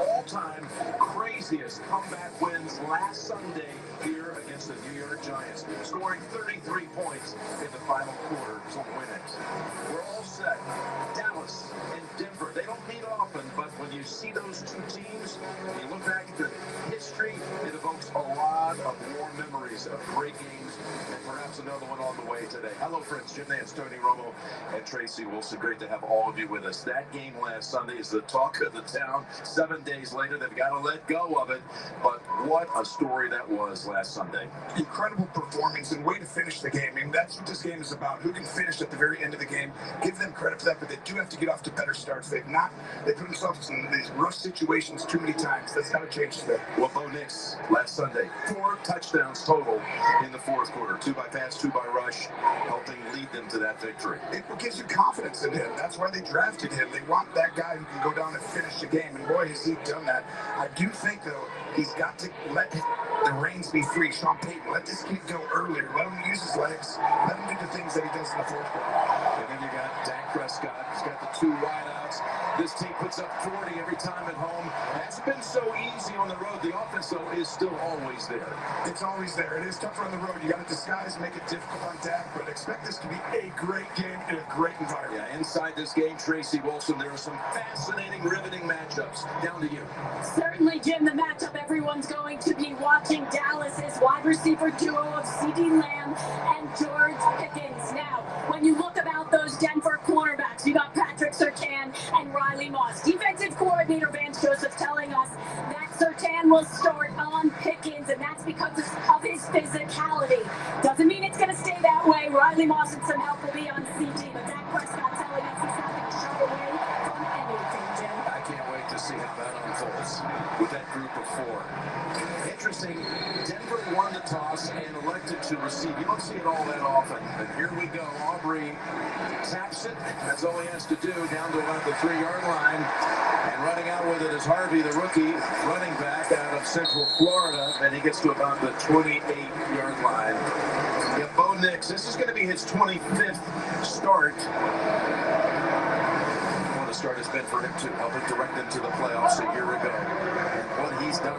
all-time craziest comeback wins last Sunday here against the New York Giants, scoring 33 points in the final quarter to win it. We're all set. Dallas and Denver, they don't meet often, but when you see those two teams, you look back at the history, it evokes a lot of warm memories of great games, and perhaps another one on the way today. Hello, friends. Jim Nance, Tony Romo, and Tracy Wilson. Great to have all of you with us. That game last Sunday is the talk of the town. 7 days later, they've got to let go of it, but what a story that was last Sunday. Incredible performance and way to finish the game. I mean, that's what this game is about. Who can finish at the very end of the game? Give them credit for that, but they do have to get off to better starts. They put themselves in these rough situations too many times. That's got to change today. Well, Bo Nix last Sunday, 4 touchdowns total in the fourth quarter. 2 by pass, 2 by rush, helping lead them to that victory. It gives you confidence in him. That's why they drafted him. They want that guy who can go down and finish the game, and boy, has he done that. I do think, though, he's got to let the reins be free. Sean Payton, let this kid go earlier. Let him use his legs. Let him do the things that he does in the fourth quarter. And then you got Dak Prescott. He's got the 2 wideouts. This team puts up 40 every time at home. It hasn't been so easy on the road. The offense, though, is still always there. It's always there. It is tougher on the road. You got to disguise, make it difficult on Dak, but expect this to be a great game in a great environment. Yeah, inside this game, Tracy Wilson, there are some fascinating, riveting matchups. Down to you. Certainly, Jim, the matchup everyone's going to be watching. Dallas's wide receiver duo of CeeDee Lamb and George Pickens. Now, when you look about those Denver cornerbacks, you got Patrick Surtain and Riley Moss. Defensive coordinator Vance Joseph telling us that Surtain will start on Pickens, and that's because of his physicality. Doesn't mean it's going to stay that way. Riley Moss and some help will be on CT, but Dak Prescott telling us he's not going to shy away from anything, Jim. I can't wait to see how that unfolds with that group of 4. Interesting, Denver won the toss and elected to receive. You don't see it all that often. But here we go. Aubrey taps it. That's all he has to do, down to about the 3-yard line. And running out with it is Harvey, the rookie running back out of Central Florida. And he gets to about the 28-yard line. Yeah, Bo Nix, this is going to be his 25th start. Start has been for him to help direct them to the playoffs a year ago. And what he's done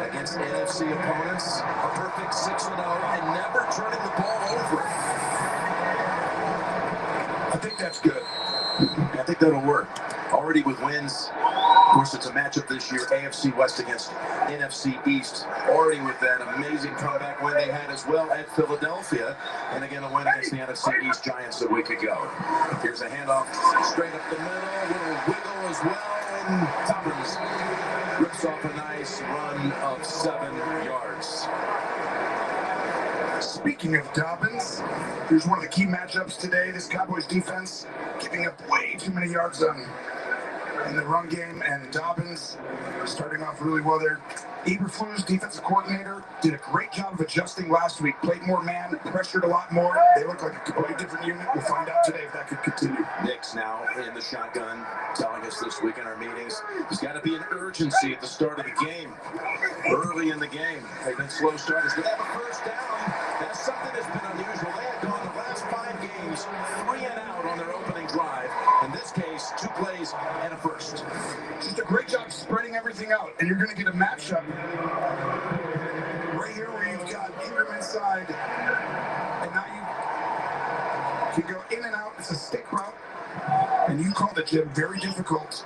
against NFC opponents, a perfect 6-0 and never turning the ball over. I think that's good. I think that'll work. Already with wins. Of course, it's a matchup this year, AFC West against NFC East. Already with that amazing comeback win they had as well at Philadelphia. And again, a win against the NFC East Giants a week ago. Here's a handoff straight up the middle. A little wiggle as well. And Dobbins rips off a nice run of 7 yards. Speaking of Dobbins, here's one of the key matchups today. This Cowboys defense giving up way too many yards in the run game, and Dobbins starting off really well there. Eberflus, defensive coordinator, did a great job of adjusting last week. Played more man, pressured a lot more. They look like a completely different unit. We'll find out today if that could continue. Nix now in the shotgun, telling us this week in our meetings, there's got to be an urgency at the start of the game. Early in the game, they've been slow starters, but they have a first down. That's something that's been unusual. They have gone the last 5 games 3 and out on their opening drive. In this case, 2 plays and a first. Just a great job spreading everything out, and you're going to get a matchup right here where you've got Ingram inside, and now you can go in and out. It's a stick route, and you called it, Jim, very difficult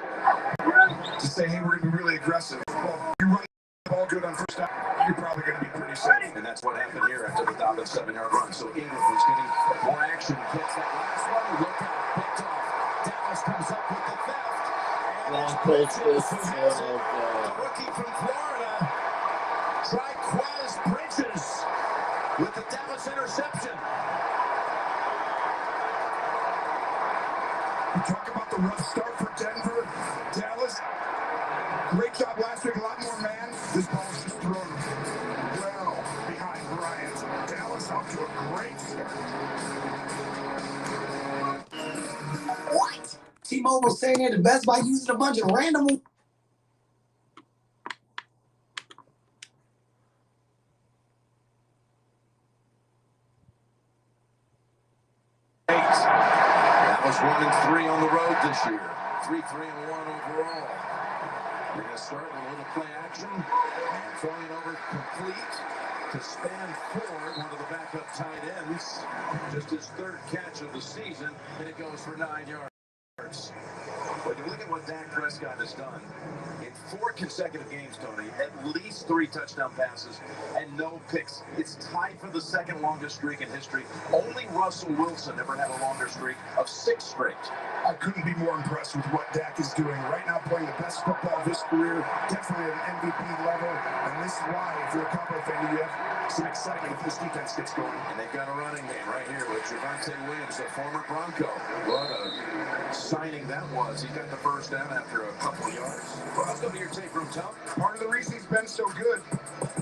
to say, hey, we're going to be really aggressive. Well, you're running the ball good on first down, you're probably going to be pretty safe. And that's what happened here after the Dobbins 7-yard run. So Ingram was getting more action. Gets that last one. Look out, picked off. Dallas comes up with the theft. The rookie from Florida, Triquez Bridges, with the Dallas interception. You talk about the rough start for Denver. Dallas, great job last week, a lot more man. This ball is just thrown well behind Bryant. Dallas off to a great start. What? T-Mobile saying they're the best by using a bunch of random. That was 1-3 on the road this year. 3-3-1 overall. They're going to start with a little play action and throwing it over complete to Span Ford, one of the backup tight ends. Just his third catch of the season, and it goes for 9 yards. When you look at what Dak Prescott has done in 4 consecutive games, Tony, at least 3 touchdown passes and no picks. It's tied for the second longest streak in history. Only Russell Wilson ever had a longer streak of 6 straight. I couldn't be more impressed with what Dak is doing right now, playing the best football of his career, definitely at an MVP level. And this is why, if you're a Cowboy fan, you have some excitement if this defense gets going. And they've got a running game right here with Javonte Williams, a former Bronco. What a signing that was. He got the first down after a couple of yards. Well, let's go to your tape room, Tom. Part of the reason he's been so good,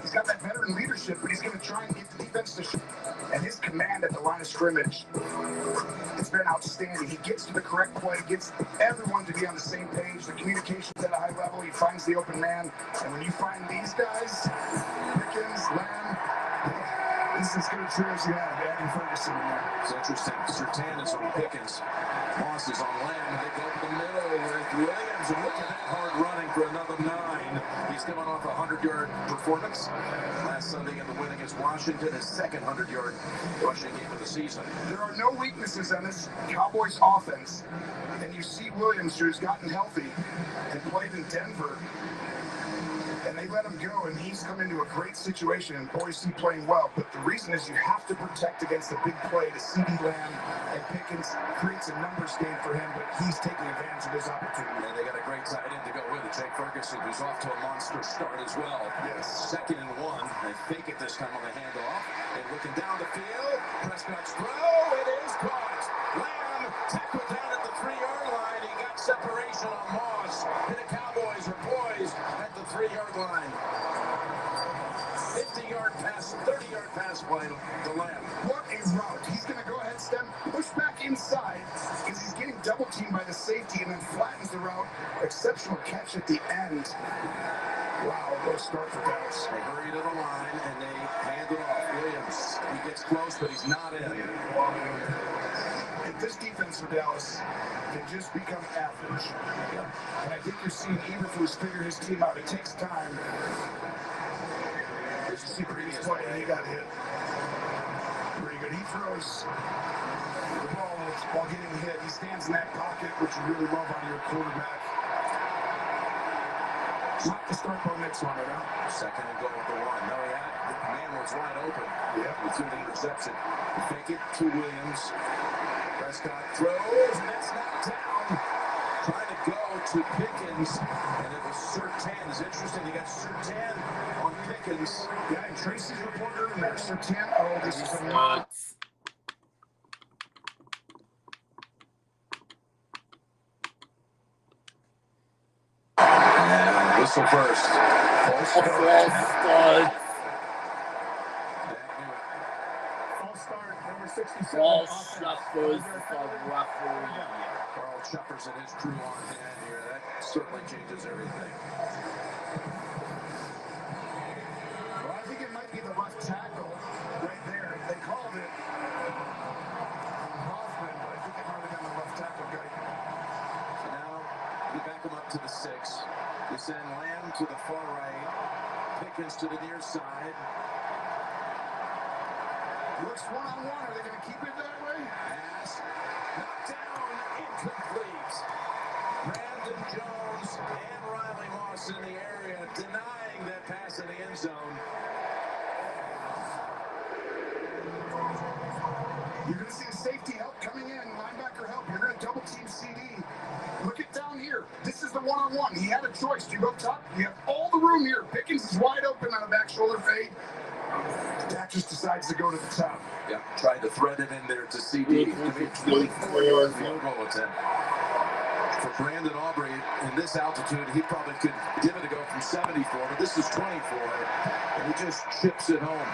he's got that veteran leadership, but he's going to try and get the defense to shoot. And his command at the line of scrimmage, it's been outstanding. He gets to the correct play, gets everyone to be on the same page. The communication's at a high level. He finds the open man. And when you find these guys, Pickens, Lamb, this is as good a trio as you have. Adding Ferguson in there. It's interesting. Surtain is on Pickens. Moss is on Lamb. And they go up the middle with Williams. And look at that hard running for another 9. He's coming off a 100-yard performance last Sunday in the win against Washington, his second 100-yard rushing game of the season. There are no weaknesses on this Cowboys offense. And you see Williams, who's gotten healthy and played in Denver, and they let him go, and he's come into a great situation, and Boise playing well. But the reason is you have to protect against the big play to CeeDee Lamb, and Pickens creates a numbers game for him, but he's taking advantage of his opportunity. And they got a great tight end to go with it, Jake Ferguson, who's off to a monster start as well. Yes. 2nd and 1. They fake it this time on the handoff. And looking down the field, Prescott's throw, it is caught. Lamb tackled down at the 3-yard line. He got separation on Moss, and the Cowboys are poised at the 3-yard line. 50-yard pass, 30-yard pass play to Lamb. What a route. He's going to go ahead, stem, push back inside, because he's getting double-teamed by the safety, and then flattens the route. Exceptional catch at the end. Wow, what a start for Dallas. They hurry to the line, and they hand it off. Williams, he gets close, but he's not in. If this defense for Dallas can just become average, and I think you're seeing Eberflus figure his team out. It takes time. There's a previous play, and he got hit. Pretty good. He throws the ball while getting hit. He stands in that pocket, which you really love on your quarterback. Not the start on next one, right now. 2nd and goal with the 1. No, the man was wide open. Yeah. He threw the interception. Fake it to Williams. Prescott throws, and that's knocked down. Trying to go to Pickens, and it was Surtain. It's interesting, they got Surtain on Pickens. Yeah, and Tracy's reporter in there. Surtain. Oh, this is a lot. Whistle first. False start. False start, number 67. False shuffles of referee. Carl Chuppers and his crew on hand here. That certainly changes everything. Well, I think it might be the left tackle right there. They called it Hoffman, but I think it might have been the left tackle guy. So now you back him up to the 6. You send Lamb to the far right. Pickens to the near side. Looks one-on-one. Are they going to keep it that way? Pass. Knocked down. Incomplete. Brandon Jones and Riley Moss in the area denying that pass in the end zone. You're going to see a safety help coming in, linebacker help. You're going to double-team CD. Look at down here. This is the one-on-one. He had a choice. Do you go top? You have all the room here. Pickens is wide open on a back shoulder fade. Dak just decides to go to the top. Yeah, tried to thread it in there to CD. 24-yard field goal attempt. For Brandon Aubrey, in this altitude, he probably could give it a go from 74, but this is 24, and he just chips it home.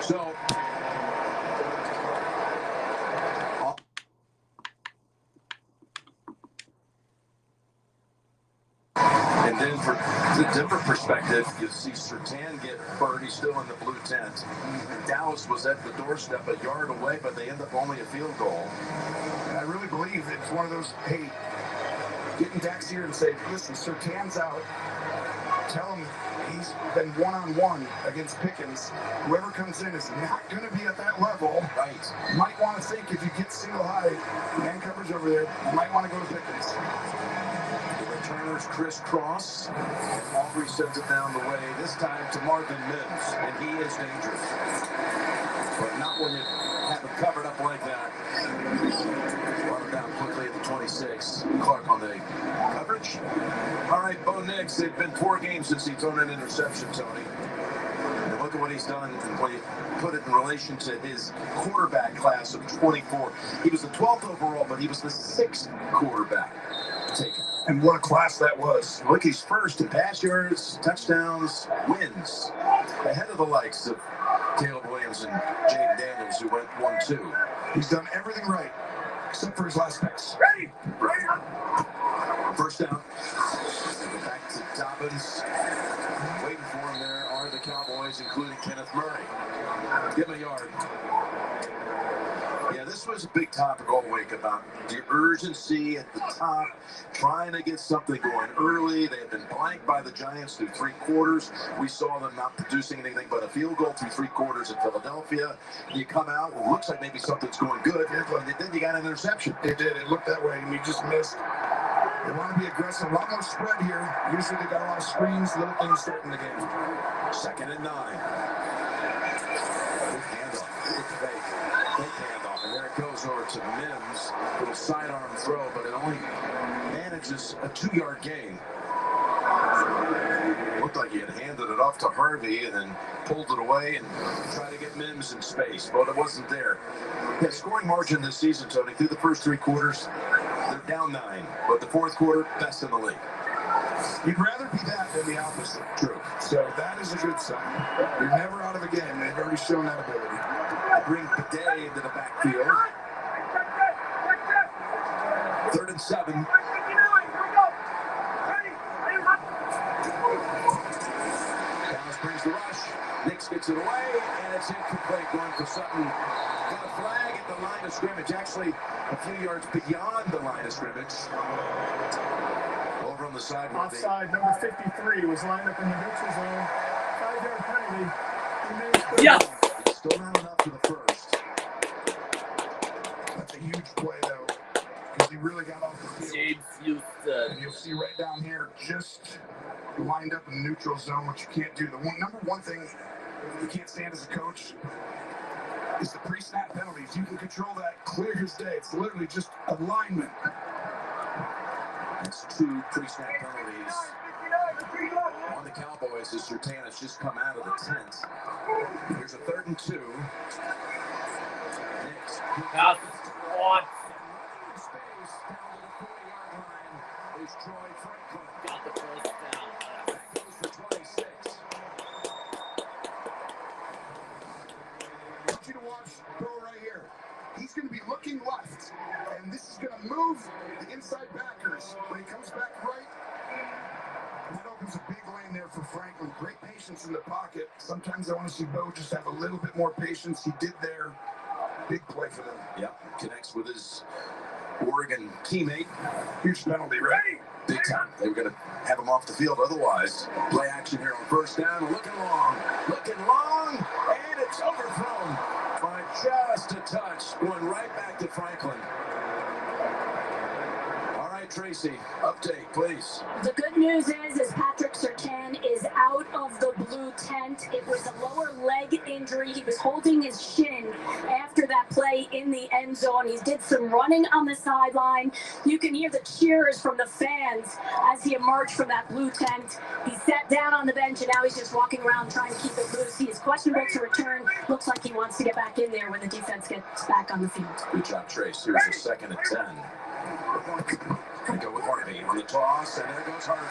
So, and then for the Denver perspective, you see Surtain get hurt. He's still in the blue tent. Dallas was at the doorstep a yard away, but they end up only a field goal. And I really believe it's one of those, hey, Get in Dak's ear and say, listen, Surtain's out. Tell him he's been one-on-one against Pickens. Whoever comes in is not going to be at that level. Right. You might want to think if you get single high, man coverage over there, you might want to go to Pickens. The returners crisscross. Aubrey sends it down the way, this time to Marvin Mims, and he is dangerous. But not when you have him covered up like that. Brought him down quickly at the 26. Clark on the coverage. All right, Bo Nix, they've been 4 games since he's thrown an interception, Tony. And look at what he's done when you put it in relation to his quarterback class of 24. He was the 12th overall, but he was the 6th quarterback taken. And what a class that was. Look, he's first in pass yards, touchdowns, wins, ahead of the likes of Caleb Williams and Jaden Daniels, who went 1-2. He's done everything right, except for his last pass. Ready? Right. First down. Back to Dobbins. Waiting for him there are the Cowboys, including Kenneth Murray. Give him a yard. Yeah, this was a big topic all week about the urgency at the top, trying to get something going early. They had been blanked by the Giants through 3 quarters. We saw them not producing anything but a field goal through 3 quarters in Philadelphia. You come out, it looks like maybe something's going good, and then you got an interception. It did. It looked that way, and we just missed. They want to be aggressive. A lot more spread here. Usually they got a lot of screens, little things starting the game. 2nd and 9. Good handoff. Good fake. Fake handoff. And there it goes over to Mims. Little sidearm throw, but it only manages a 2-yard gain. Looked like he had handed it off to Harvey and then pulled it away and tried to get Mims in space, but it wasn't there. Yeah, scoring margin this season, Tony, through the first 3 quarters, they're down 9, but the 4th quarter, best in the league. You'd rather be that than the opposite. True. So that is a good sign. You're never out of a game. They've already shown that ability. Bring Bidet into the backfield. 3rd and 7. Dallas brings the rush. Nix gets it away, and it's incomplete, going for Sutton. Got a flag at the line of scrimmage, actually a few yards beyond the line of scrimmage. Over on the side. Offside, number 53 was lined up in the neutral zone. 5-yard penalty. Yeah. It's still not enough for the first. That's a huge play, though, because he really got off the field. James Houston. And you'll see right down here, just lined up in the neutral zone, which you can't do. The number one thing you can't stand as a coach is the pre-snap penalties. You can control that clear as day. It's literally just alignment. It's 2 pre-snap penalties. On the Cowboys, as Surtain has just come out of the tent. Here's a 3rd and 2. Nix. Pass what? Space down to the 40-yard line is Troy Franklin. Got the first down. That goes for 26. I want you to watch Bo right here. He's going to be looking left, and this is going to move the inside backers. When he comes back right, that opens a big lane there for Franklin. Great patience in the pocket. Sometimes I want to see Bo just have a little bit more patience. He did there. Big play for them. Yep, connects with his Oregon teammate. Huge penalty, right? Big time. They were going to have him off the field otherwise. Play action here on 1st down. Looking long, and it's overthrown by just a touch. Going right back to Franklin. All right, Tracy, update, please. The good news is Patrick Surtain is out of the blue tent. It was a lower leg injury. He was holding his shin after that play in the end zone. He did some running on the sideline. You can hear the cheers from the fans as he emerged from that blue tent. He sat down on the bench, and now he's just walking around trying to keep it loose. He is questionable to return. Looks like he wants to get back in there when the defense gets back on the field. Good job, Trace. Here's a 2nd and 10. They go with Harvey on the toss, and there goes Harvey.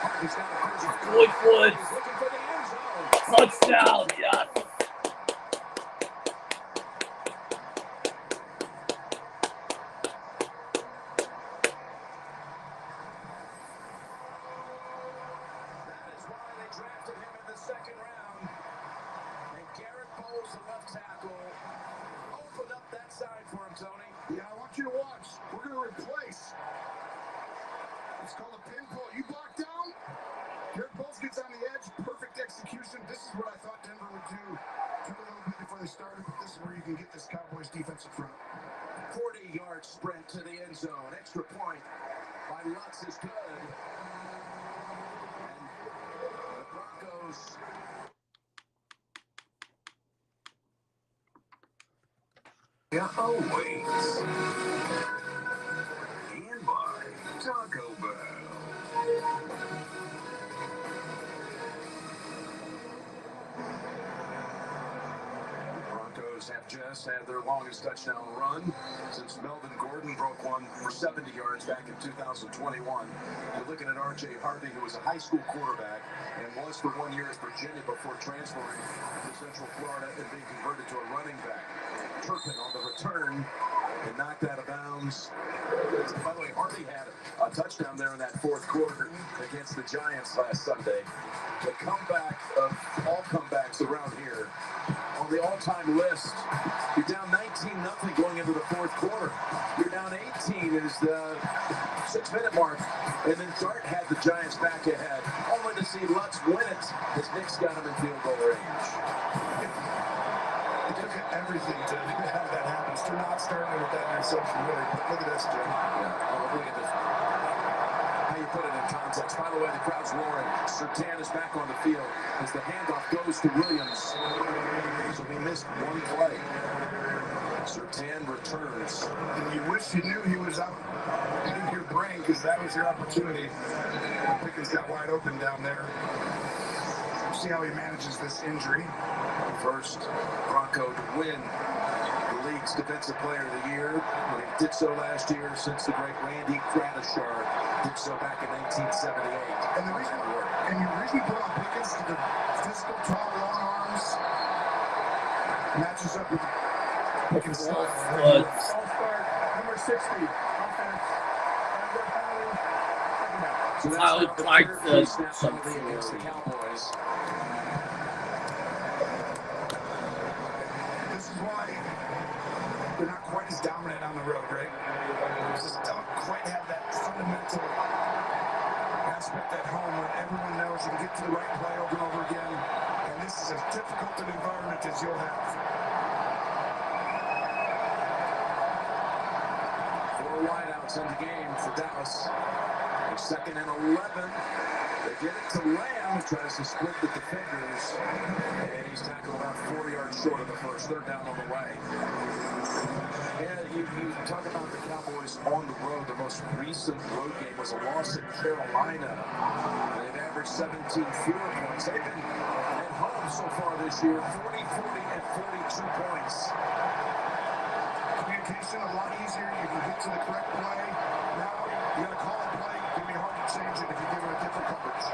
Harvey's got a cruiser. Woodwood. He's looking for the end zone. Touchdown. Yes. That is why they drafted him in the 2nd round. And Garrett Bowles, the left tackle, opened up that side for him, Tony. Yeah, I want you to watch. We're going to replace It's called a pin pull. You block down. Garrett Bowles gets on the edge. Perfect execution. This is what I thought Denver would do. Took a little bit before they started, but this is where you can get this Cowboys defense in front. 40-yard sprint to the end zone. Extra point by Lutz is good. And the Broncos. Awaits. And by Taco Bell. Broncos have just had their longest touchdown run since Melvin Gordon broke one for 70 yards back in 2021. You're looking at R.J. Harvey, who was a high school quarterback and was for 1 year at Virginia before transferring to Central Florida and being converted to a running back. Turpin on the return and knocked out of bounds. By the way, Harvey had a touchdown there in that fourth quarter against the Giants last Sunday. The comeback of all comebacks around here. On the all-time list, you're down 19-0 going into the fourth quarter. You're down 18 is the 6-minute mark, and then Dart had the Giants back ahead, only to see Lutz win it as Nick's got him in field goal range. It took everything to have that happen. Still not starting with that interception, really. But look at this, Jim. Yeah, look at this. How you put it in context. By the way, the crowd's roaring. Surtain is back on the field as the handoff goes to Williams. So he missed one play. Surtain returns. And you wish you knew he was out in your brain because that was your opportunity. Pickens got wide open down there. See how he manages this injury. First Bronco to win the league's Defensive Player of the Year. When he did so last year since the great Randy Gradishar did so back in 1978. And the reason you put on Pickens to the physical, tall, long arms matches up with Pickens' style. All-star, number 60, offense. So that's Tyler now the Clark third does snap some penalty against the Cowboys. This is why they're not quite as dominant on the road, right? They just don't quite have that fundamental aspect at home where everyone knows you can get to the right play over and over again. And this is as difficult an environment as you'll have. 4 wideouts in the game for Dallas. Second and 11. They get it to Lamb, who tries to split the defenders, and he's tackled about 4 yards short of the first. They're down on the way. Yeah, you talk about the Cowboys on the road. The most recent road game was a loss in Carolina. They've averaged 17 fewer points. They've been at home so far this year, 40, 40, and 42 points. Communication a lot easier. You can get to the correct play. Now you got to call a play. It's going to be hard to change it if you give it a different coverage.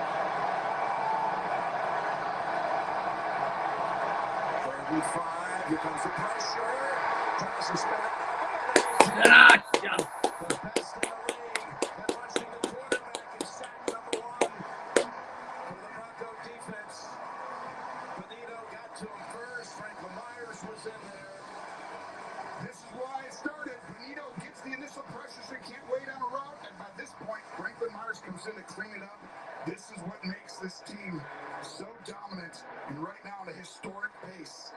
Third and 5. Here comes the pressure. Tries to spin it. Gotcha. The best in the league at rushing the quarterback is sack number 1 for the Bronco defense. Benito got to him first. Franklin Myers was in there. This is why it started. Benito gets the initial pressure so he can't wait on a route. And by this point, Franklin Myers comes in to clean it up. This is what makes this team so dominant and right now at a historic pace.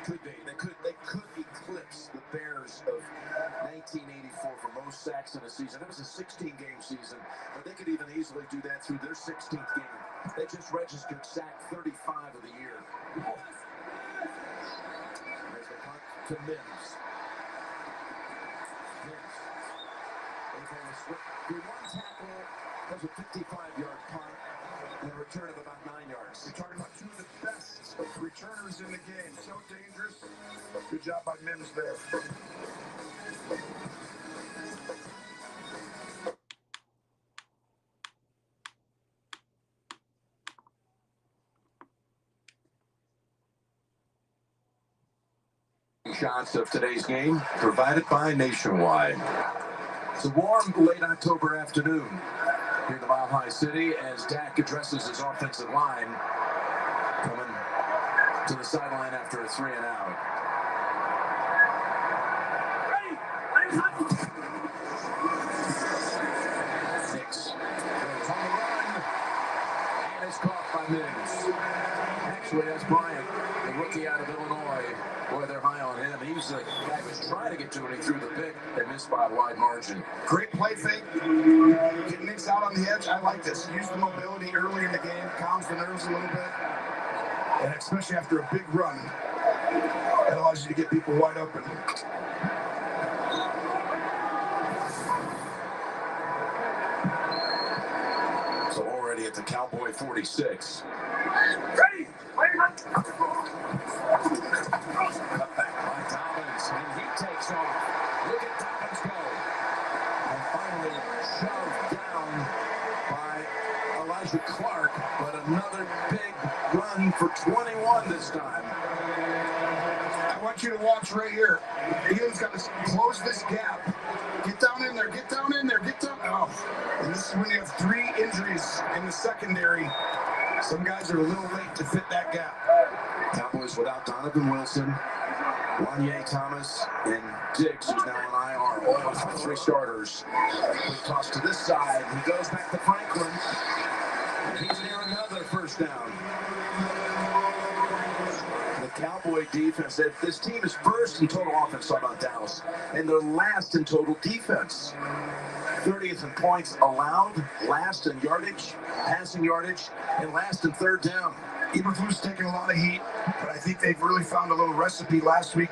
They could eclipse the Bears of 1984 for most sacks in a season. It was a 16-game season, but they could even easily do that through their 16th game. They just registered sack 35 of the year. There's the punt to Mims. Mims. Able to slip through one tackle. That's a 55-yard punt and a return of about 9 yards. You're talking about two of the best returners in the game. So dangerous. Good job by Mims there. Shots of today's game provided by Nationwide. It's a warm late October afternoon here in the Mile High City as Dak addresses his offensive line, coming to the sideline after a 3 and out. Nix news. Actually, that's Bryant, the rookie out of Illinois. Boy, they're high on him. He's the guy who was trying to get to him, and he threw the pick and missed by a wide margin. Great play fake. Get Nix out on the edge. I like this. Use the mobility early in the game. Calms the nerves a little bit. And especially after a big run, that allows you to get people wide open. So already at the Cowboy 46. Ready! Cut back by Dobbins, and he takes off. Look at Dobbins go. And finally shoved down by Elijah Clark, but another big run for 21 this time. I want you to watch right here. Egan's got to close this gap. Get down in there, get down in there, get down. Oh. And this is when you have 3 injuries in the secondary. Some guys are a little late to fit that gap. Cowboys without Donovan Wilson, Wanye Thomas, and Diggs, who's now on IR. All of the 3 starters. Quick toss to this side. He goes back to Franklin. And he's near another first down. The Cowboy defense, this team is first in total offense, talking about Dallas, and they're last in total defense. 30th in points allowed, last in yardage, passing yardage, and last in third down. Eberflus taking a lot of heat, but I think they've really found a little recipe last week.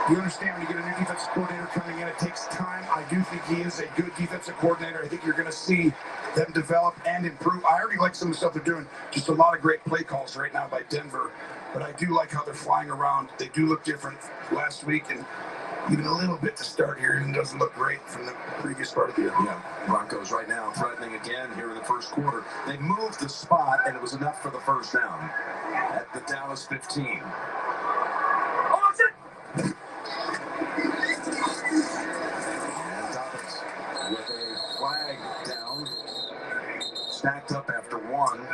You understand when you get a new defensive coordinator coming in, it takes time. I do think he is a good defensive coordinator. I think you're going to see them develop and improve. I already like some of the stuff they're doing. Just a lot of great play calls right now by Denver. But I do like how they're flying around. They do look different last week, and even a little bit to start here. It doesn't look great from the previous part of the year. Yeah, Broncos right now threatening again here in the first quarter. They moved the spot, and it was enough for the first down at the Dallas 15. Oh, that's it! And Dobbins with a flag down, stacked up after 1.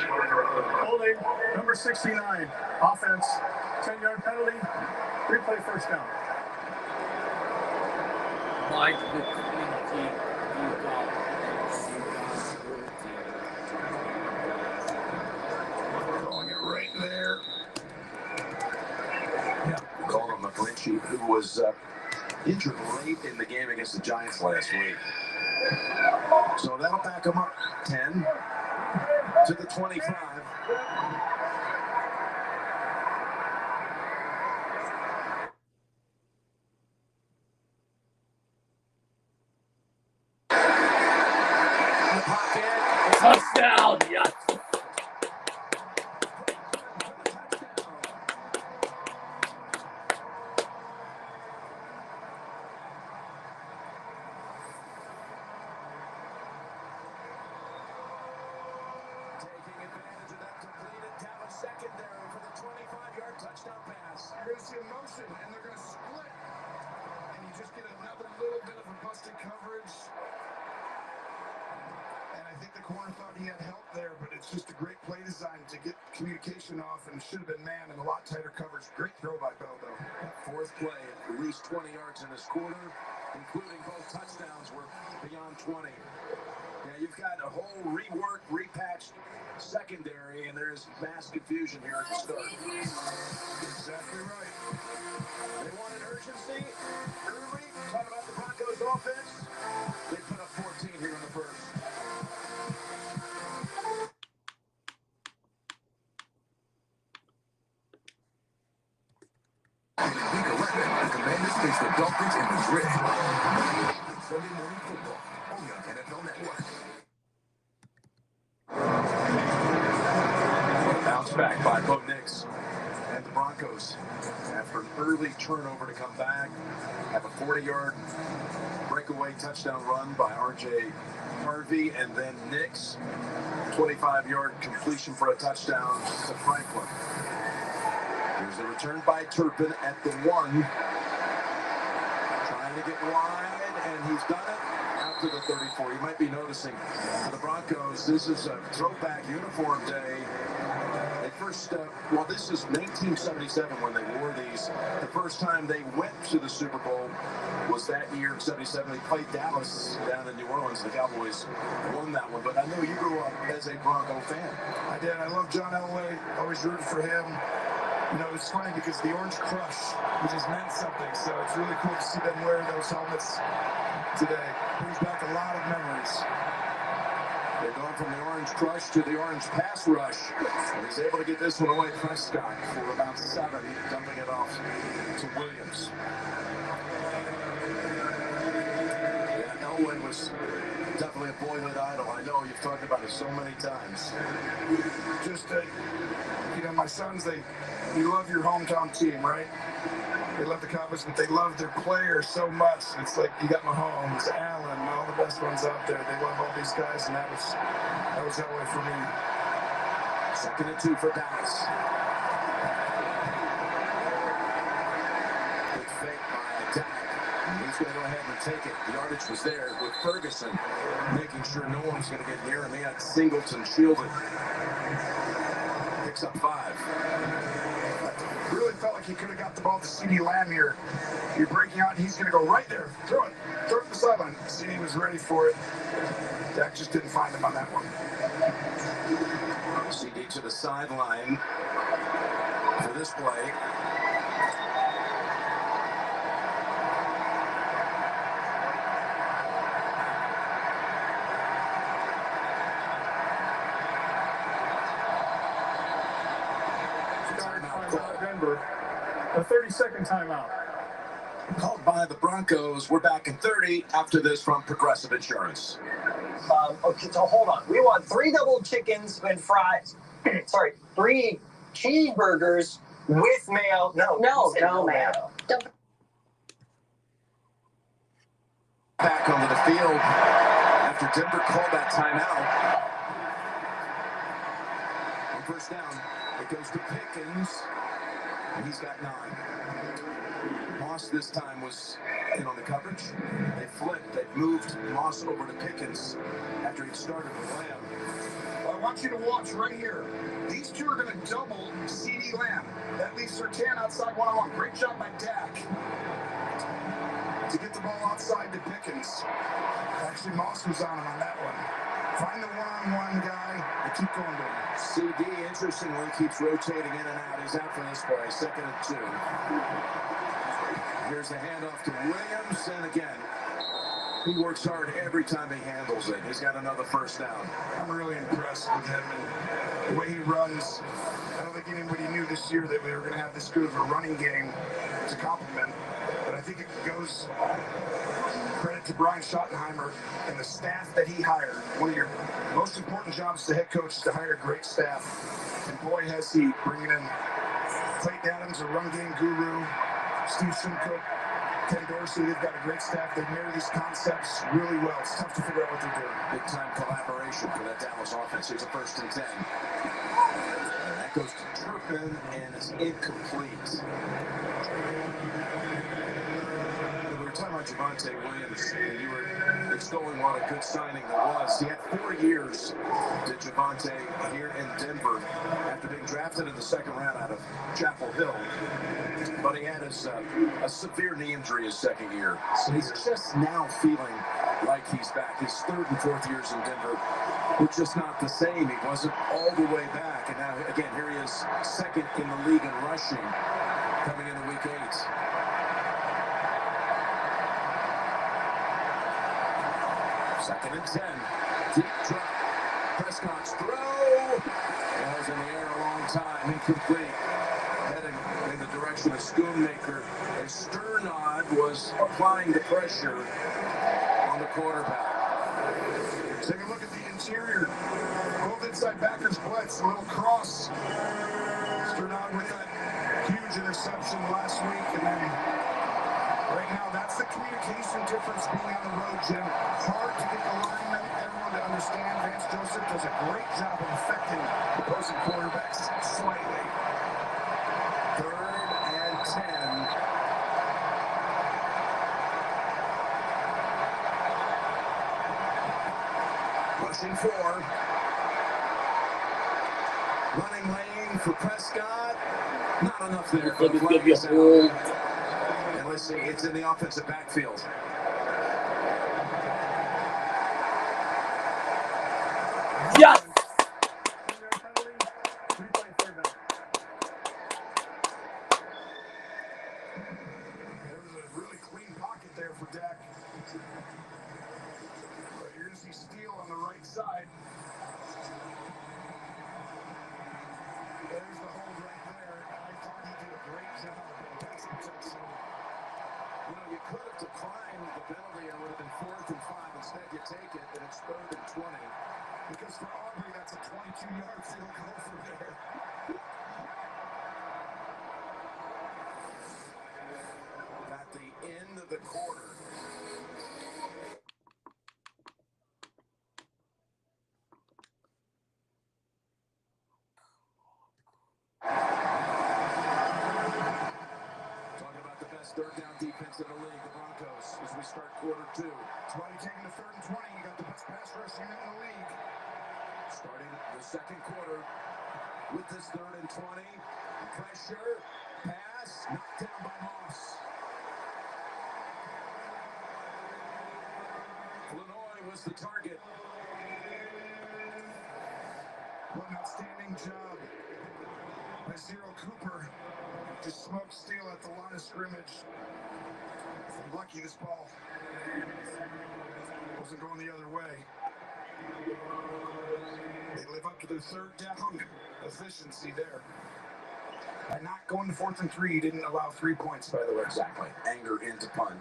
Holding, number 69, offense, 10-yard penalty, 3-play first down. Mike, the 20, you got Throwing it right there. Yeah, called on McGlinchey, who was injured late in the game against the Giants last week. So that'll back him up 10 to the 25. touchdown, yes. Taking advantage of that completed Dallas secondary for the 25-yard touchdown pass. You're going to see a motion, and they're going to split. And you just get another little bit of a busted coverage. And I think the corner thought he had help there, but it's just a great play design to get communication off, and should have been man and a lot tighter coverage. Great throw by Bell, though. Fourth play, at least 20 yards in this quarter, including both touchdowns were beyond 20. Yeah, you've got a whole reworked, repatched secondary, and there's mass confusion here at the start. Exactly right. They wanted urgency early. Talking about the Broncos offense. They put up 14 here in the first. Week 11, the Commanders face the Dolphins in Madrid. Sunday Morning Football on the NFL Network. Bounce back by Bo Nix and the Broncos after an early turnover to come back. Have a 40-yard breakaway touchdown run by R.J. Harvey, and then Nix, 25-yard completion for a touchdown to Franklin. Here's the return by Turpin at the 1. Trying to get wide, and he's done it out to the 34. You might be noticing for the Broncos, this is a throwback uniform day. They first, this is 1977 when they wore these. The first time they went to the Super Bowl was that year in 77. They played Dallas down in New Orleans. The Cowboys won that one. But I know you grew up as a Bronco fan. I did. I love John Elway. Always rooted for him. You know, it's funny because the Orange Crush, which has meant something, so it's really cool to see them wear those helmets today. Brings back a lot of memories. They're going from the Orange Crush to the Orange Pass Rush. And he's able to get this one away, Prescott, for about 7, dumping it off to Williams. Yeah, Elway was definitely a boyhood idol. I know you've talked about it so many times. Just, you know, my sons, you love your hometown team, right? They love the Cowboys, but they love their players so much. It's like you got Mahomes, Allen, all the best ones out there. They love all these guys, and that was that way for me. 2nd and 2 for Dallas. Good fake by Dak. He's going to go ahead and take it. The yardage was there with Ferguson, making sure no one's going to get near him. He had Singleton shielded. Picks up 5. Really felt like he could have got the ball to CeeDee Lamb here. You're breaking out, and he's going to go right there. Throw it to the sideline. CeeDee was ready for it. Dak just didn't find him on that one. CeeDee to the sideline for this play. Denver, a 30-second timeout. Called by the Broncos. We're back in 30 after this from Progressive Insurance. Okay, so hold on. We want 3 double chickens and fries. Sorry, 3 cheeseburgers with mayo. No mayo. Don't. Back onto the field after Denver called that timeout. On first down, it goes to Pickens. And he's got 9. Moss this time was in on the coverage. They flipped. They moved Moss over to Pickens after he started with Lamb. Well, I want you to watch right here. These two are going to double CeeDee Lamb. That leaves Sertan outside one-on-one. Great job by Dak to get the ball outside to Pickens. Actually, Moss was on him on that one. Find the one-on-one guy and keep going to him. CeeDee, interestingly, keeps rotating in and out. He's out for this play. 2nd and 2. Here's the handoff to Williams, and again, he works hard every time he handles it. He's got another first down. I'm really impressed with him and the way he runs. I don't think anybody knew this year that we were going to have this good of a running game to complement, but I think it goes credit to Brian Schottenheimer and the staff that he hired. One of your most important jobs as a head coach is to hire a great staff. And boy, has he, bringing in Clayton Adams, a run game guru, Steve Simcoe, Ken Dorsey. They've got a great staff. They marry these concepts really well. It's tough to figure out what they're doing. Big time collaboration for that Dallas offense. Here's a 1st and 10. And that goes to Turpin, and it's incomplete. We were talking about Javonte Williams, and you were extolling what a good signing that was. He had 4 years, did Javonte, here in Denver, after being drafted in the 2nd round out of Chapel Hill. But he had a severe knee injury his 2nd year. So he's just now feeling like he's back. His 3rd and 4th years in Denver were just not the same. He wasn't all the way back. And now, again, here he is, 2nd in the league in rushing, coming into week 8. Second and 10. Deep drop. Prescott's throw. It was in the air a long time. Incomplete. Heading in the direction of Schoonmaker. And Sternod was applying the pressure on the quarterback. Take a look at the interior. Both inside backers blitz. A little cross. Sternod with that huge interception last week. And then right now, that's the communication difference being on the road, Jim. Hard to get the linemen, everyone to understand. Vance Joseph does a great job of affecting opposing quarterbacks slightly. 3rd and 10. Pushing 4. Running lane. looking for Prescott. Not enough there. Looks like it's going to be a hold. And let's see, it's in the offensive backfield. Yes! There was a really clean pocket there for Dak. But you're going to see Steele on the right side. There's the hold right there. I thought he did a great job in pass protection. You know, you could have declined the penalty and it would have been 4th and 5. Instead, you take it, and it's 3rd and 20. Because for Aubrey, that's a 22-yard field goal from there. At the end of the quarter. Talking about the best third down defense in the league, the Broncos, as we start quarter 2. That's why you're taking the 3rd and 20. You got the best pass rush unit in the league. Starting the second quarter with this 3rd and 20. Pressure, pass, knocked down by Moss. Illinois was the target. What an outstanding job by Zero Cooper. Just smoked Steele at the line of scrimmage. And lucky this ball wasn't going the other way. They live up to their 3rd down efficiency there. By not going to 4th and 3, he didn't allow 3 points, by the way. Exactly. Anger into punt.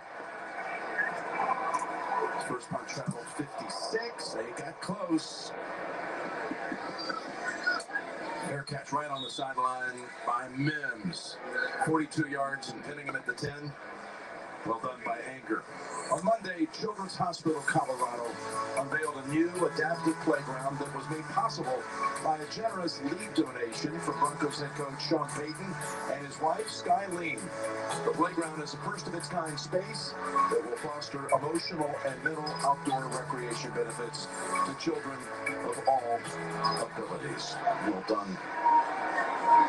First punt traveled 56. They got close. Fair catch right on the sideline by Mims. 42 yards and pinning him at the 10. Well done by Anger. On Monday, Children's Hospital Colorado unveiled a new adaptive playground that was made possible by a generous leave donation from Broncos head coach Sean Payton and his wife, Sky Lean. The playground is a first-of-its-kind space that will foster emotional and mental outdoor recreation benefits to children of all abilities. Well done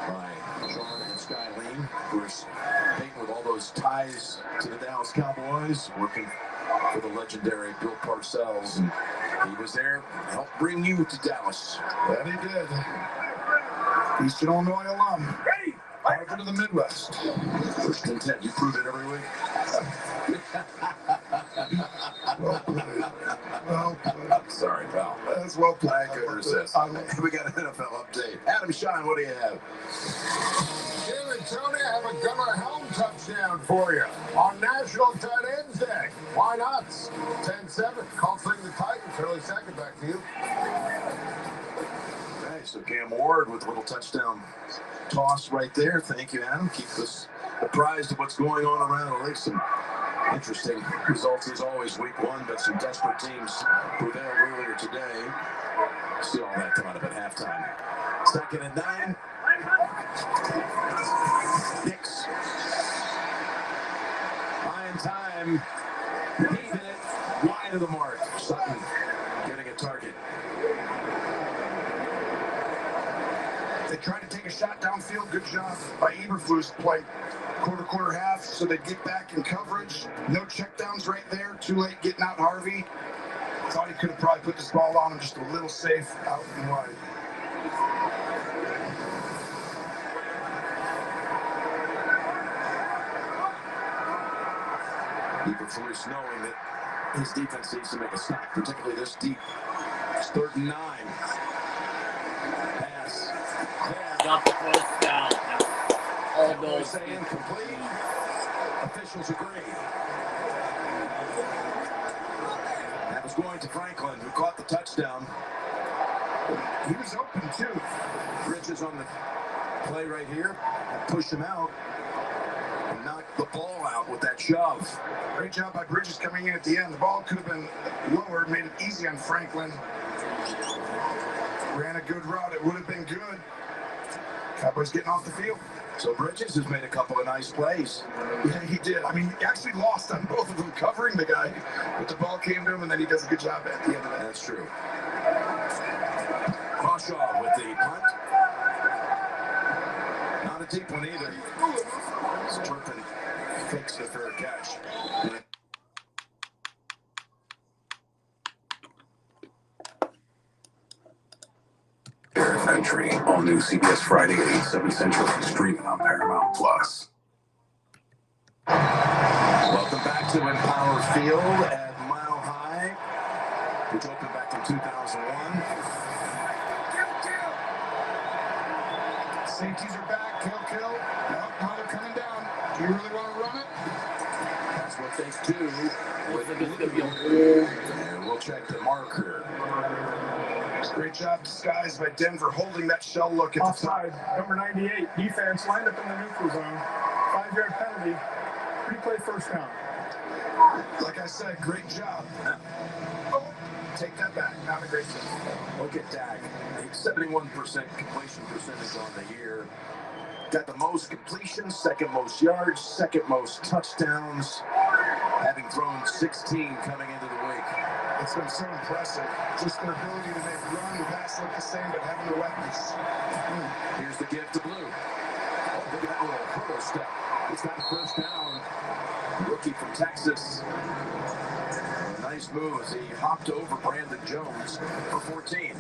by Sean and Sky Lean. Of course, Payton with all those ties to the Dallas Cowboys, working for the legendary Bill Parcells, and he was there to help bring you to Dallas. That he did. Eastern Illinois alum. Ready? Over to the Midwest. 1st and 10. You prove it every week. Well played. Well played. I'm sorry, pal. That's well played. I couldn't resist. We got an NFL update. Adam Shine, what do you have? Jim and Tony, I have a Gunnar Helm touchdown for you on National Tight Ends Day. Why not? 10-7. Colts leading the Titans. Early second. Back to you. Okay, so Cam Ward with a little touchdown toss right there. Thank you, Adam. Keep us apprised of what's going on around the league. Some interesting results as always, week 1, but some desperate teams prevailed earlier today. See all that come out of at halftime. 2nd and 9. Hicks. Buying time. He did it wide of the mark. Sutton getting a target. They tried to take a shot downfield. Good job by Eberflus. Play quarter half, so they get back in coverage. No checkdowns right there. Too late getting out Harvey. Thought he could have probably put this ball on him just a little safe out and wide. Eberflus knowing that his defense needs to make a stop, particularly this deep. It's 3rd and 9. Pass. Got the first down. All those say incomplete. Officials agree. That was going to Franklin, who caught the touchdown. He was open too. Bridges on the play right here. Push him out and knock the ball out with that shove. Great job by Bridges coming in at the end. The ball could have been lower, made it easy on Franklin. Ran a good route. It would have been good. Cowboys getting off the field. So Bridges has made a couple of nice plays. Yeah, he did. I mean, he actually lost on both of them, covering the guy, but the ball came to him, and then he does a good job at the end of that. That's true. Crawshaw with the punt. one either. Turpin fakes the third catch. Entry, all new CBS Friday at 8/7 Central, streaming on Paramount Plus. Welcome back to Empower Field at Mile High, which opened back in 2001. Safeties are back. Kill. Nope, now they're coming down. Do you really want to run it? That's what they do with and we'll check the marker. Great job disguised by Denver holding that shell look at the top. Offside, number 98, defense lined up in the neutral zone. 5-yard penalty. Replay first down. Like I said, great job. Oh, take that back. Not a great job. Look at Dak. 71% completion percentage on the year. Got the most completions, second most yards, second most touchdowns, having thrown 16 coming into the week. It's been so impressive. Just their ability to make run and pass look the same, but having the weapons. Here's the give to Blue. Oh, look at that little hurdle step. It's got a first down. Rookie from Texas. A nice move as he hopped over Brandon Jones for 14.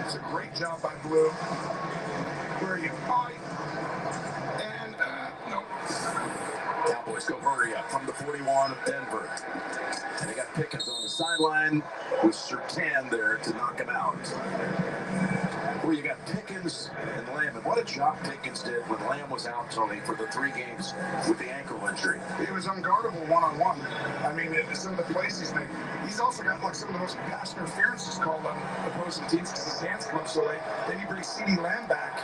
It's a great job by Blue. Where are you? And, no. Cowboys go hurry up from the 41 of Denver. And they got Pickens on the sideline with Surtain there to knock him out. Well, you got Pickens and Lamb. And what a job Pickens did when Lamb was out, Tony, for the 3 games with the ankle injury. He was unguardable one-on-one. I mean, some of the plays he's made. He's also got like some of the most pass interferences called on opposing teams because his hands come up so late. Then you bring CD Lamb back,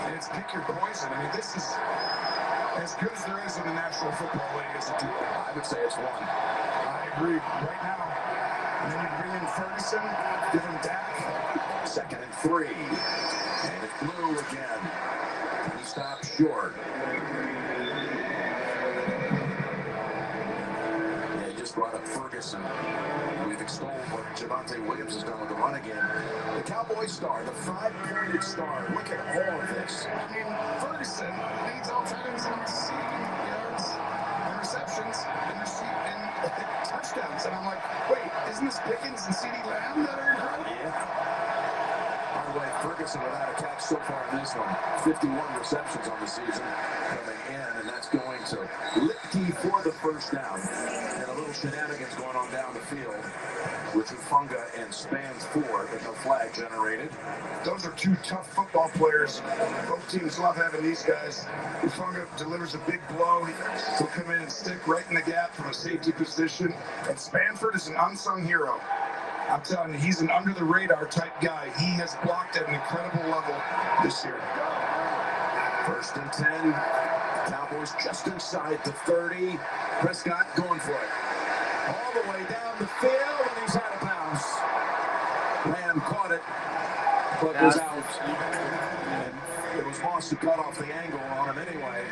and it's pick your poison. I mean, this is as good as there is in the National Football League as a duo. I would say it's one. I agree right now. And then you bring in Ferguson, give him Dak. 2nd and 3. And it's Blue again. And he stops short. Yeah, he just brought up Ferguson. We've extolled what Javonte Williams has done with the run again. The Cowboy star, the 5-pointed star. Look at all of this. I mean, Ferguson leads all times in receiving yards and receptions and touchdowns. And I'm like, wait, isn't this Pickens and CD Lamb that are incredible? Yeah. By the way, Ferguson without a catch so far in this one. 51 receptions on the season coming in, and that's going to Lipke for the first down. And a little shenanigans going on down the field with Hufunga and Spans 4, but no flag generated. Those are 2 tough football players. Both teams love having these guys. Hufunga delivers a big blow. He'll come in and stick right in the gap from a safety position. And Spanford is an unsung hero. I'm telling you, he's an under-the-radar type guy. He has blocked at an incredible level this year. 1st and 10. Cowboys just inside the 30. Prescott going for it. All the way down the field, and he's out of bounds. Lamb caught it, but was out. And it was Moss who cut off the angle on him anyway.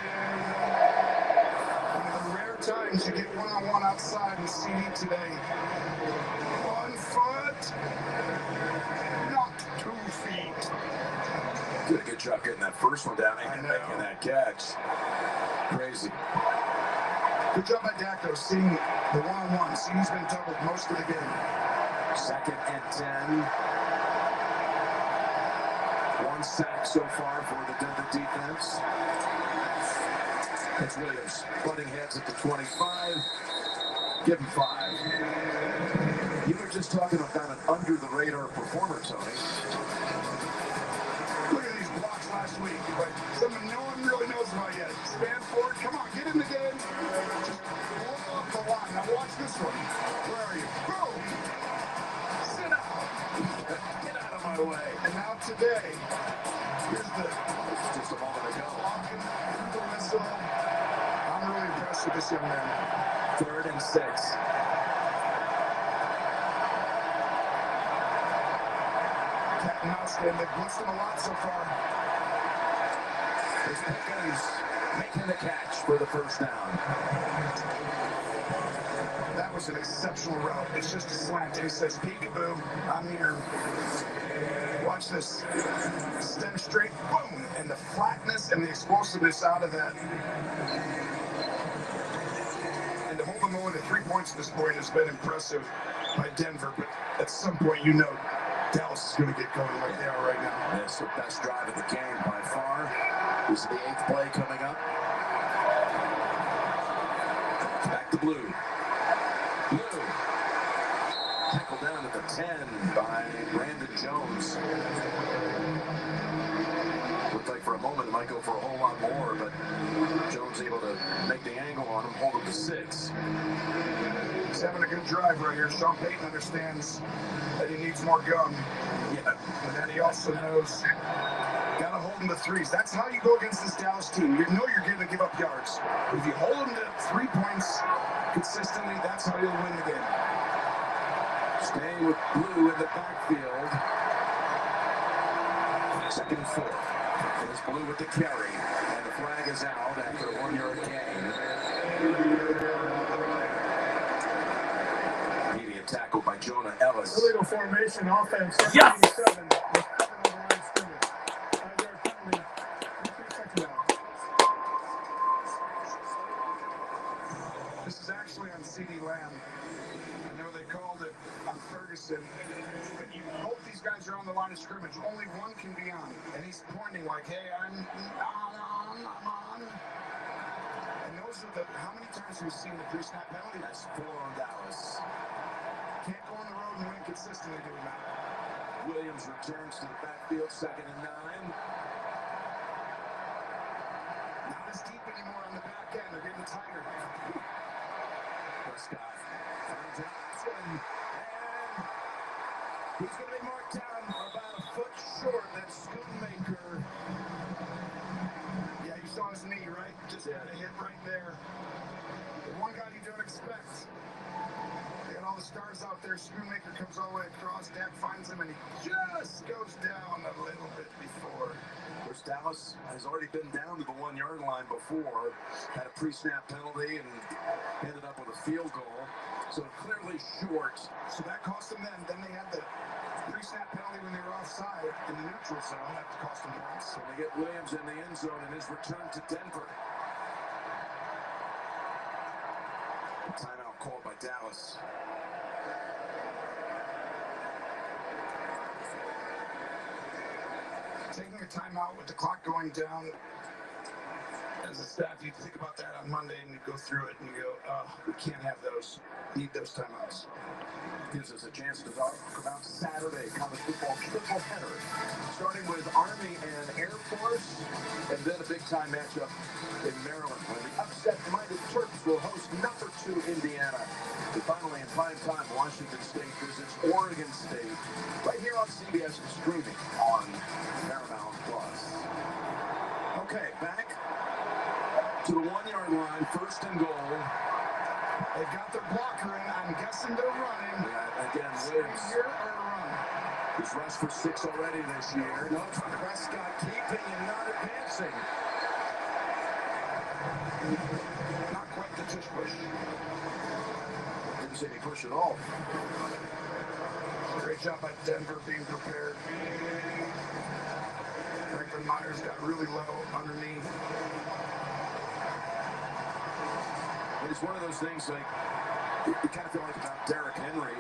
One of the rare times you get one-on-one outside with CD today. 1 foot, not 2 feet. Did a good job getting that first one down and making that catch. Crazy. Good job by Dak, though, seeing the one-on-one. CD's been doubled most of the game. 2nd and 10. 1 sack so far for the Denver defense. It's Williams butting heads at the 25. Give him 5. You were just talking about an under-the-radar performer, Tony. Look at these blocks last week. Like something no one really knows about yet. Spanford, come on, get in the game. Just blow up the line. Now watch this one. Where are you? Boom! Sit down. Get out of my way. And now today, here's the Just a moment ago. walking through the whistle. I'm really impressed with this young man. 3rd and 6. Cat and mouse game. They've blitzed him a lot so far. There's Pickens making the catch for the first down. That was an exceptional route. It's just a slant. He says, peekaboo, I'm here. Watch watch this. Stem straight, boom, and the flatness and the explosiveness out of that. And to hold them only to 3 points at this point has been impressive by Denver, but at some point you know Dallas is going to get going like they are right now. That's the best drive of the game by far. This is the 8th play coming up. Back to Blue. Blue. Tackled down at the 10 by Brandon Jones. Looked like for a moment it might go for a whole lot more, but Jones able to make the angle on him, hold him to 6. He's having a good drive right here. Sean Payton understands that he needs more gun. Yeah. And then he also knows gotta hold him to 3s. That's how you go against this Dallas team. You know you're going to give up yards. If you hold him to 3 points consistently, that's how you'll win the game. Staying with Blue in the backfield. 2nd and 4. There's Blue with the carry. And the flag is out after a 1-yard gain. Immediate tackle by Jonah Ellis. Illegal formation offense. Yes! 77. This is actually on CD Lamb. I know they called it on Ferguson, but both these guys are on the line of scrimmage. Only one can be on, and he's pointing like, "Hey, I'm on." And those are the. How many times have we seen the pre-snap penalty? That's 4 on Dallas. Can't go on the road and win consistently doing that. Williams returns to the backfield, 2nd and 9. Not as deep anymore on the back end. They're getting tighter. Prescott finds Johnson, and he's going to be marked down about a foot short. That's Schoonmaker. Yeah, you saw his knee, right? Just had a hit right there. The one guy you don't expect. They got all the stars out there. Schoonmaker comes all the way across. Dak finds him, and he just goes down a little bit before. Of course, Dallas has already been down to the 1-yard line before. Had a pre-snap penalty and ended up with a field goal. So clearly short. So that cost them then. Then they had the pre-snap penalty when they were offside in the neutral zone. That cost them points. So they get Williams in the end zone in his return to Denver. Timeout called by Dallas. Taking a timeout with the clock going down. As a staff, you think about that on Monday and you go through it and you go, we can't have those. Need those timeouts. Gives us a chance to talk about Saturday college football triple header, starting with Army and Air Force, and then a big-time matchup in Maryland, where the upset-minded Terps will host number 2 Indiana. And finally, in prime time, Washington State visits Oregon State, right here on CBS and streaming on Paramount Plus. Okay, back to the 1-yard line, 1st and goal. They've got their blocker in. I'm guessing they're running. Yeah, again, Williams. Here or run. He's rushed for 6 already this year. No, it's Prescott keeping and not advancing. Not quite the tush push. Didn't see any push at all. Great job by Denver being prepared. Franklin Myers got really low underneath. It's one of those things like, you kind of feel like about Derrick Henry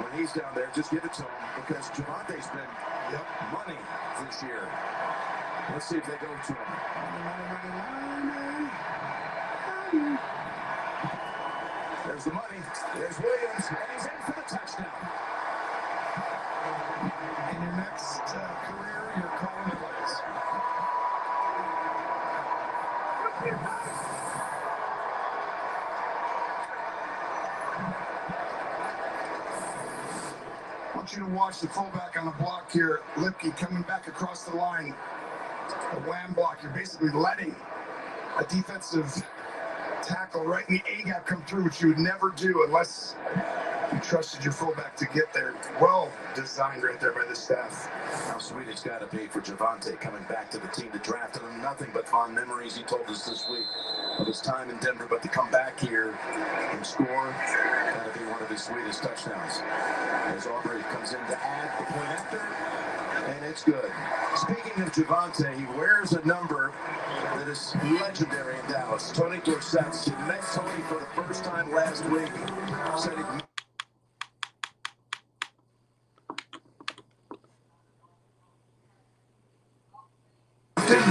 when he's down there, just give it to him because Javante's been money this year. Let's see if they go to him. There's the money. There's Williams, and he's in for the touchdown. In your next career, you're calling plays. I want you to watch the fullback on the block here, Lipke, coming back across the line. A wham block. You're basically letting a defensive tackle right in the A-gap come through, which you would never do unless you trusted your fullback to get there. Well designed right there by the staff. How sweet it's got to be for Javante coming back to the team that drafted him. Nothing but fond memories, he told us this week, of his time in Denver. But to come back here and score, got to be one of his sweetest touchdowns. As Aubrey comes in to add the point after, and it's good. Speaking of Javante, he wears a number that is legendary in Dallas. Tony Dorsett, he met Tony for the first time last week. Said he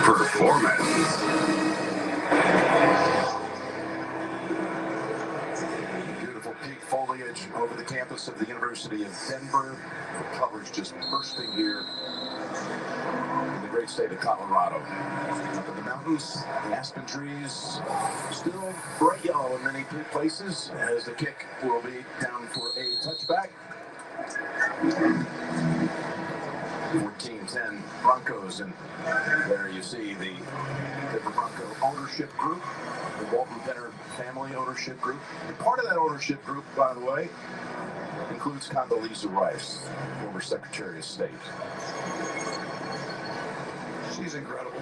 performance. Beautiful peak foliage over the campus of the University of Denver. The coverage just bursting here in the great state of Colorado. Up in the mountains, the aspen trees still bright yellow in many places as the kick will be down for a touchback. 14-10 Broncos, and there you see the Denver Bronco ownership group, the Walton Penner family ownership group. And part of that ownership group, by the way, includes Condoleezza Rice, former Secretary of State. She's incredible.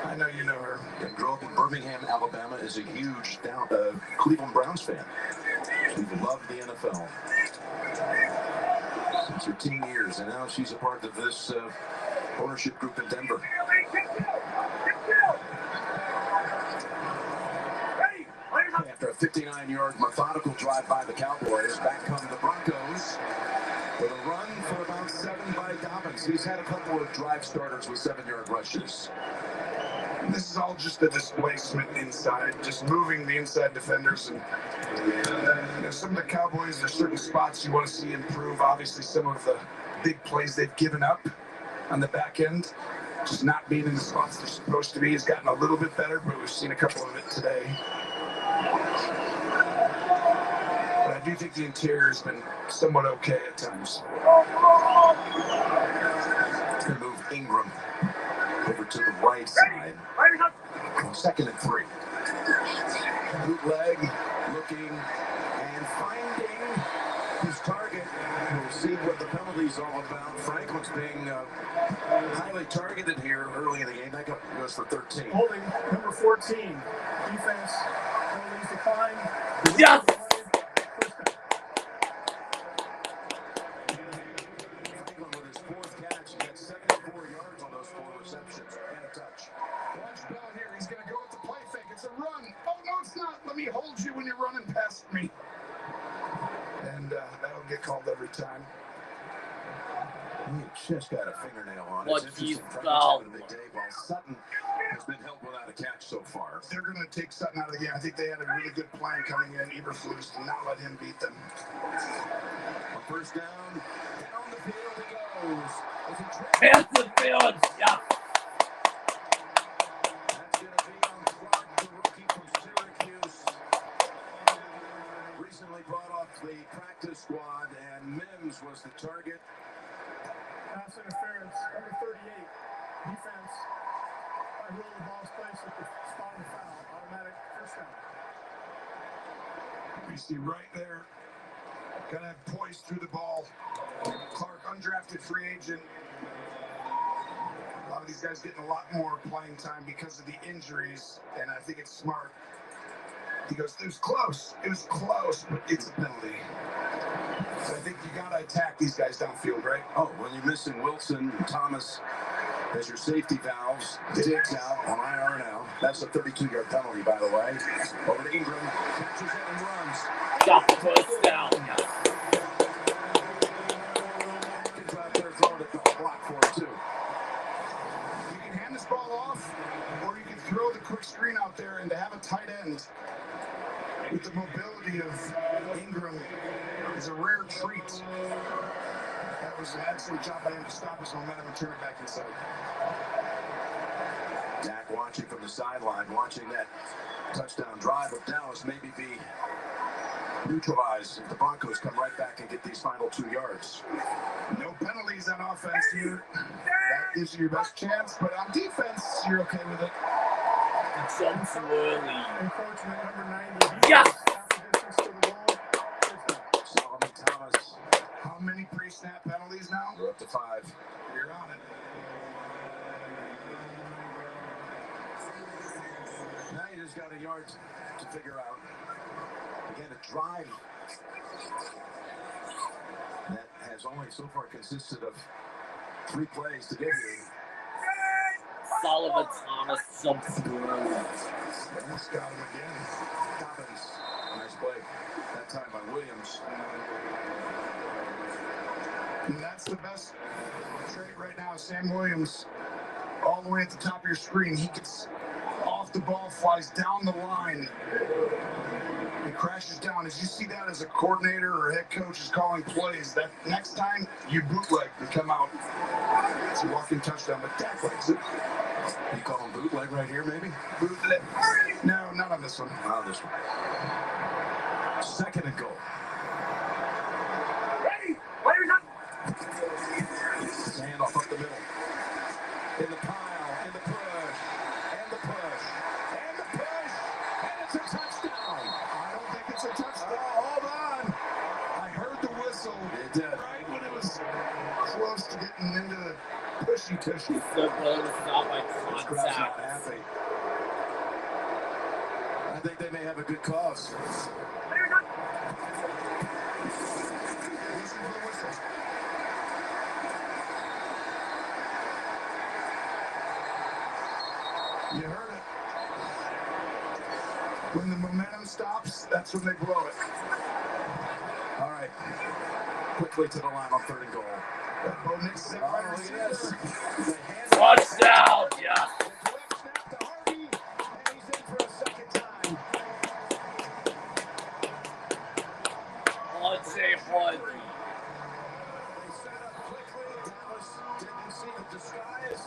I know you know her. And grew up in Birmingham, Alabama, is a huge Cleveland Browns fan. She loved the NFL since her teen years, and now she's a part of this ownership group in Denver. After a 59-yard methodical drive by the Cowboys, back come the Broncos with a run for about 7 by Dobbins. He's had a couple of drive starters with 7-yard rushes. This is all just the displacement inside, just moving the inside defenders. And some of the Cowboys, there's certain spots you want to see improve. Obviously, some of the big plays they've given up on the back end, just not being in the spots they're supposed to be, has gotten a little bit better, but we've seen a couple of it today. But I do think the interior has been somewhat okay at times. Going to move Ingram over to the right side. 2nd and 3. Bootleg, looking and finding his target. We'll see what the penalty's all about. Franklin's being highly targeted here early in the game. That goes for 13. Holding number 14. Defense. Penalties decline. Yes! Franklin with his 4th catch. He got 74 yards on those 4 receptions and a touch. Watch Bell here. He's going to go with the play fake. It's a run. Oh, no, it's not. Let me hold you when you're running past me. And that'll get called every time. He just got a fingernail on it. What It's he's interesting. fouled. Franklin's having a big day while Sutton has been held without a catch so far. They're going to take Sutton out of the game. I think they had a really good plan coming in. Eberflus to not let him beat them. On 1st down the field he goes. Pass the field. Yeah. That's going to be on Clark, the rookie from Syracuse. Recently brought off the practice squad, and Mims was the target. Pass interference. Number 38. Defense. I roll the ball's placed at the spot of the foul. Automatic first down. You see right there. Got to have poise through the ball. Clark, undrafted free agent. A lot of these guys getting a lot more playing time because of the injuries, and I think it's smart. He goes, it was close, but it's a penalty. So I think you got to attack these guys downfield, right? Oh, when you're missing Wilson and Thomas as your safety valves, Diggs out on IR now. That's a 32-yard penalty, by the way. Over to Ingram, catches it and runs. Got the first down. Kids out there throwing it, block for it, too. You can hand this ball off, or you can throw the quick screen out there, and to have a tight end with the mobility of Ingram is a rare treat. That was an excellent job by him to stop his momentum and turn it back inside. Dak watching from the sideline, watching that touchdown drive of Dallas maybe be neutralized if the Broncos come right back and get these final 2 yards. No penalties on offense here. That gives you your best chance, but on defense, you're okay with it. Jumps early. Unfortunate number 90. Yes! Distance to the ball. First down. Solomon Thomas, How many pre-snap penalties now? we're up to 5. You're on it. Now you just got a yard to figure out. Again, a drive that has only so far consisted of 3 plays to get here. Sullivan Thomas jumps through. Almost got him again. Dobbins, nice play. That time by Williams. And that's the best trait right now. Sam Williams, all the way at the top of your screen. He gets off the ball, flies down the line, and crashes down. As you see that as a coordinator or head coach is calling plays, that next time you bootleg and come out. It's a walking touchdown, but Dak likes it. You call him bootleg right here, maybe? Bootleg. No, not on this one. Not on this one. 2nd and goal. Ready? Players up. Handoff up the middle. In the pile, in the push, and the push, and the push, and it's a touchdown. I don't think it's a touchdown. Hold on. I heard the whistle. It did. Right when it was close to getting into the pushy tushy. The ball was not by This crowd's not contact. happy. I think they may have a good cause. Listen to the whistle. You heard it. When the momentum stops, that's when they blow it. All right. Quickly to the line on 3rd and goal. Bo Nix is at Oh, wide look at receiver. this. Touchdown! Yes! The direct snap to Harvey, and he's in for a second time. I'd say Harvey. They set up quickly. Dallas didn't see the disguise.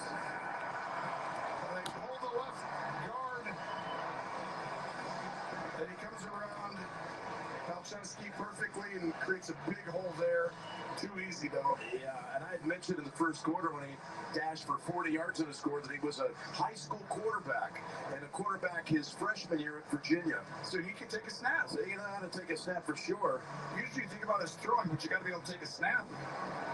They pull the left guard. Then he comes around. Palczewski perfectly and creates a big hole there. Too easy, though. Yeah, and I had mentioned in the first quarter when he dashed for 40 yards in the score that he was a high school quarterback and a quarterback his freshman year at Virginia. So he can take a snap. So you know how to take a snap for sure. Usually you think about his throwing, but you got to be able to take a snap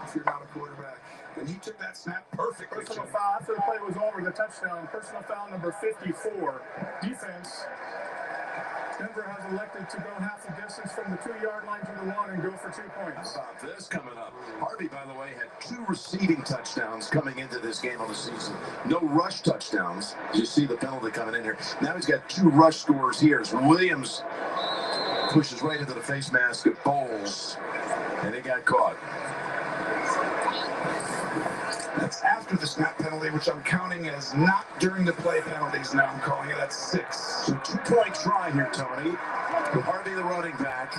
if you're not a quarterback. And he took that snap perfectly. Personal foul. After the play was over, the touchdown. Personal foul number 54. Defense. Denver has elected to go half the distance from the 2-yard line to the 1 and go for 2 points. How about this coming up? Harvey, by the way, had 2 receiving touchdowns coming into this game of the season. No rush touchdowns. You see the penalty coming in here. Now he's got 2 rush scores here as Williams pushes right into the face mask of Bowles, and he got caught. That's after the snap penalty, which I'm counting as not during the play penalties. Now I'm calling it at 6. So 2-point try here, Tony. With Harvey the running back.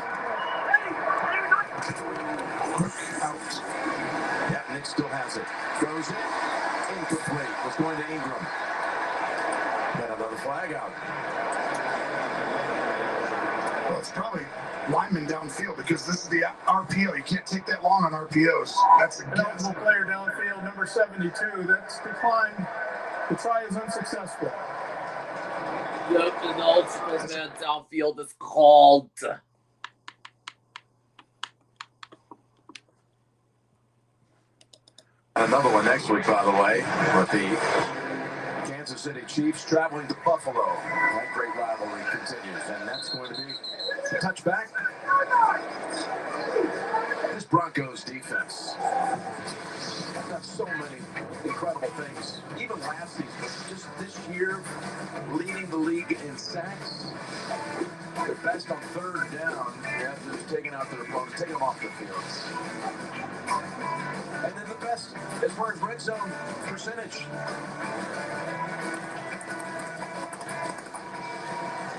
Quick out. Yeah, Nick still has it. Throws it. Incomplete. Was going to Ingram. Got another flag out. Well, it's probably lineman downfield because this is the RPO. You can't take that long on RPOs. That's a guess. Eligible player downfield, number 72. That's declined. The try is unsuccessful. Yep, an eligible man downfield is called. Another one next week, by the way, with the Kansas City Chiefs traveling to Buffalo. That great rivalry continues, and that's going to be a touchback. This Broncos defense got so many incredible things. Even last season, but just this year, leading the league in sacks. They're best on 3rd down after taking out their opponent, taking them off the field. And then the best as far as red zone percentage.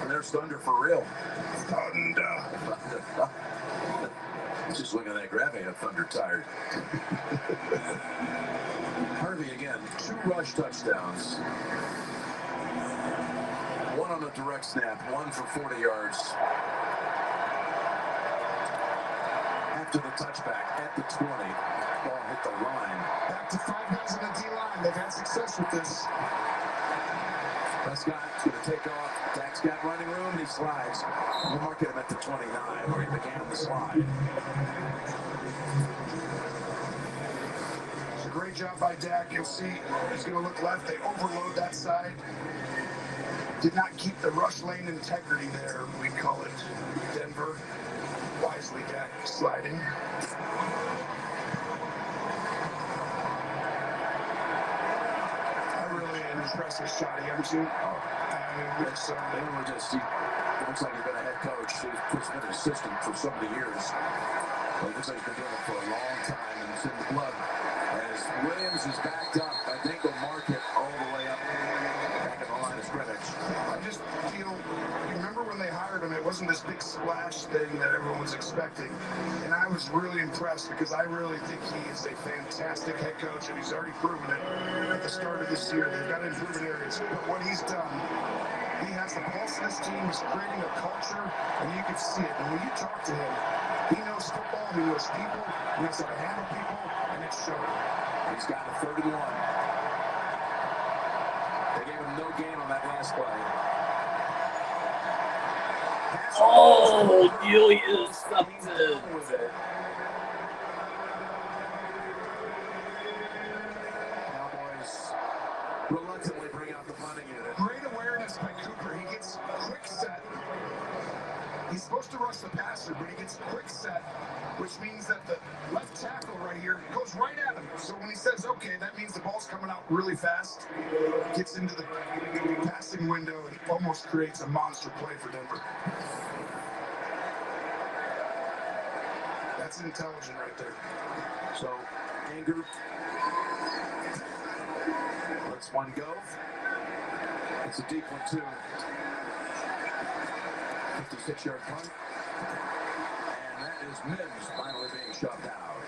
And there's Thunder for real. Thunder. Just looking at that grab, I had Thunder tired. Harvey again, 2 rush touchdowns. 1 on a direct snap, 1 for 40 yards. After the touchback at the 20, ball hit the line. Back to 5 guys in the D-line. They've had success with this. Prescott's going to take off. Dak's got running room, and he slides. We'll mark him at the 29, where he began the slide. It's a great job by Dak. You'll see he's going to look left. They overload that side. Did not keep the rush lane integrity there. We call it Denver. Wisely Dak sliding. impressive shot. You ever seen? It looks like he's been a head coach. He's been an assistant for so many years. But it looks like he's been doing it for a long time, and it's in the blood. As Williams is backed up, I think they'll mark it all the way up back at the line of scrimmage. I just feel, you remember when they hired him, it wasn't this big splash thing that everyone was expecting. And I was really impressed because I really think he is a fantastic head coach, and he's already proven it at the start of this year. They've got to improve in areas. But what he's done, he has the pulse of this team. He's creating a culture, and you can see it. And when you talk to him, he knows football, he knows people, he knows how to handle people, and it's showing. He's got a 31. They gave him no gain on that last play. Oh, Julius something. Cowboys reluctantly bring out the punting unit. Great awareness by Cooper. He gets quick set. He's supposed to rush the passer, but he gets quick set, which means that the left tackle right here goes right at him. So when he says, okay, that means the ball's coming out really fast, gets into the passing window, and almost creates a monster play for Denver. That's intelligent right there. So, Anger lets one go. It's a deep one, too. 56-yard punt. And that is Mims finally being shoved out.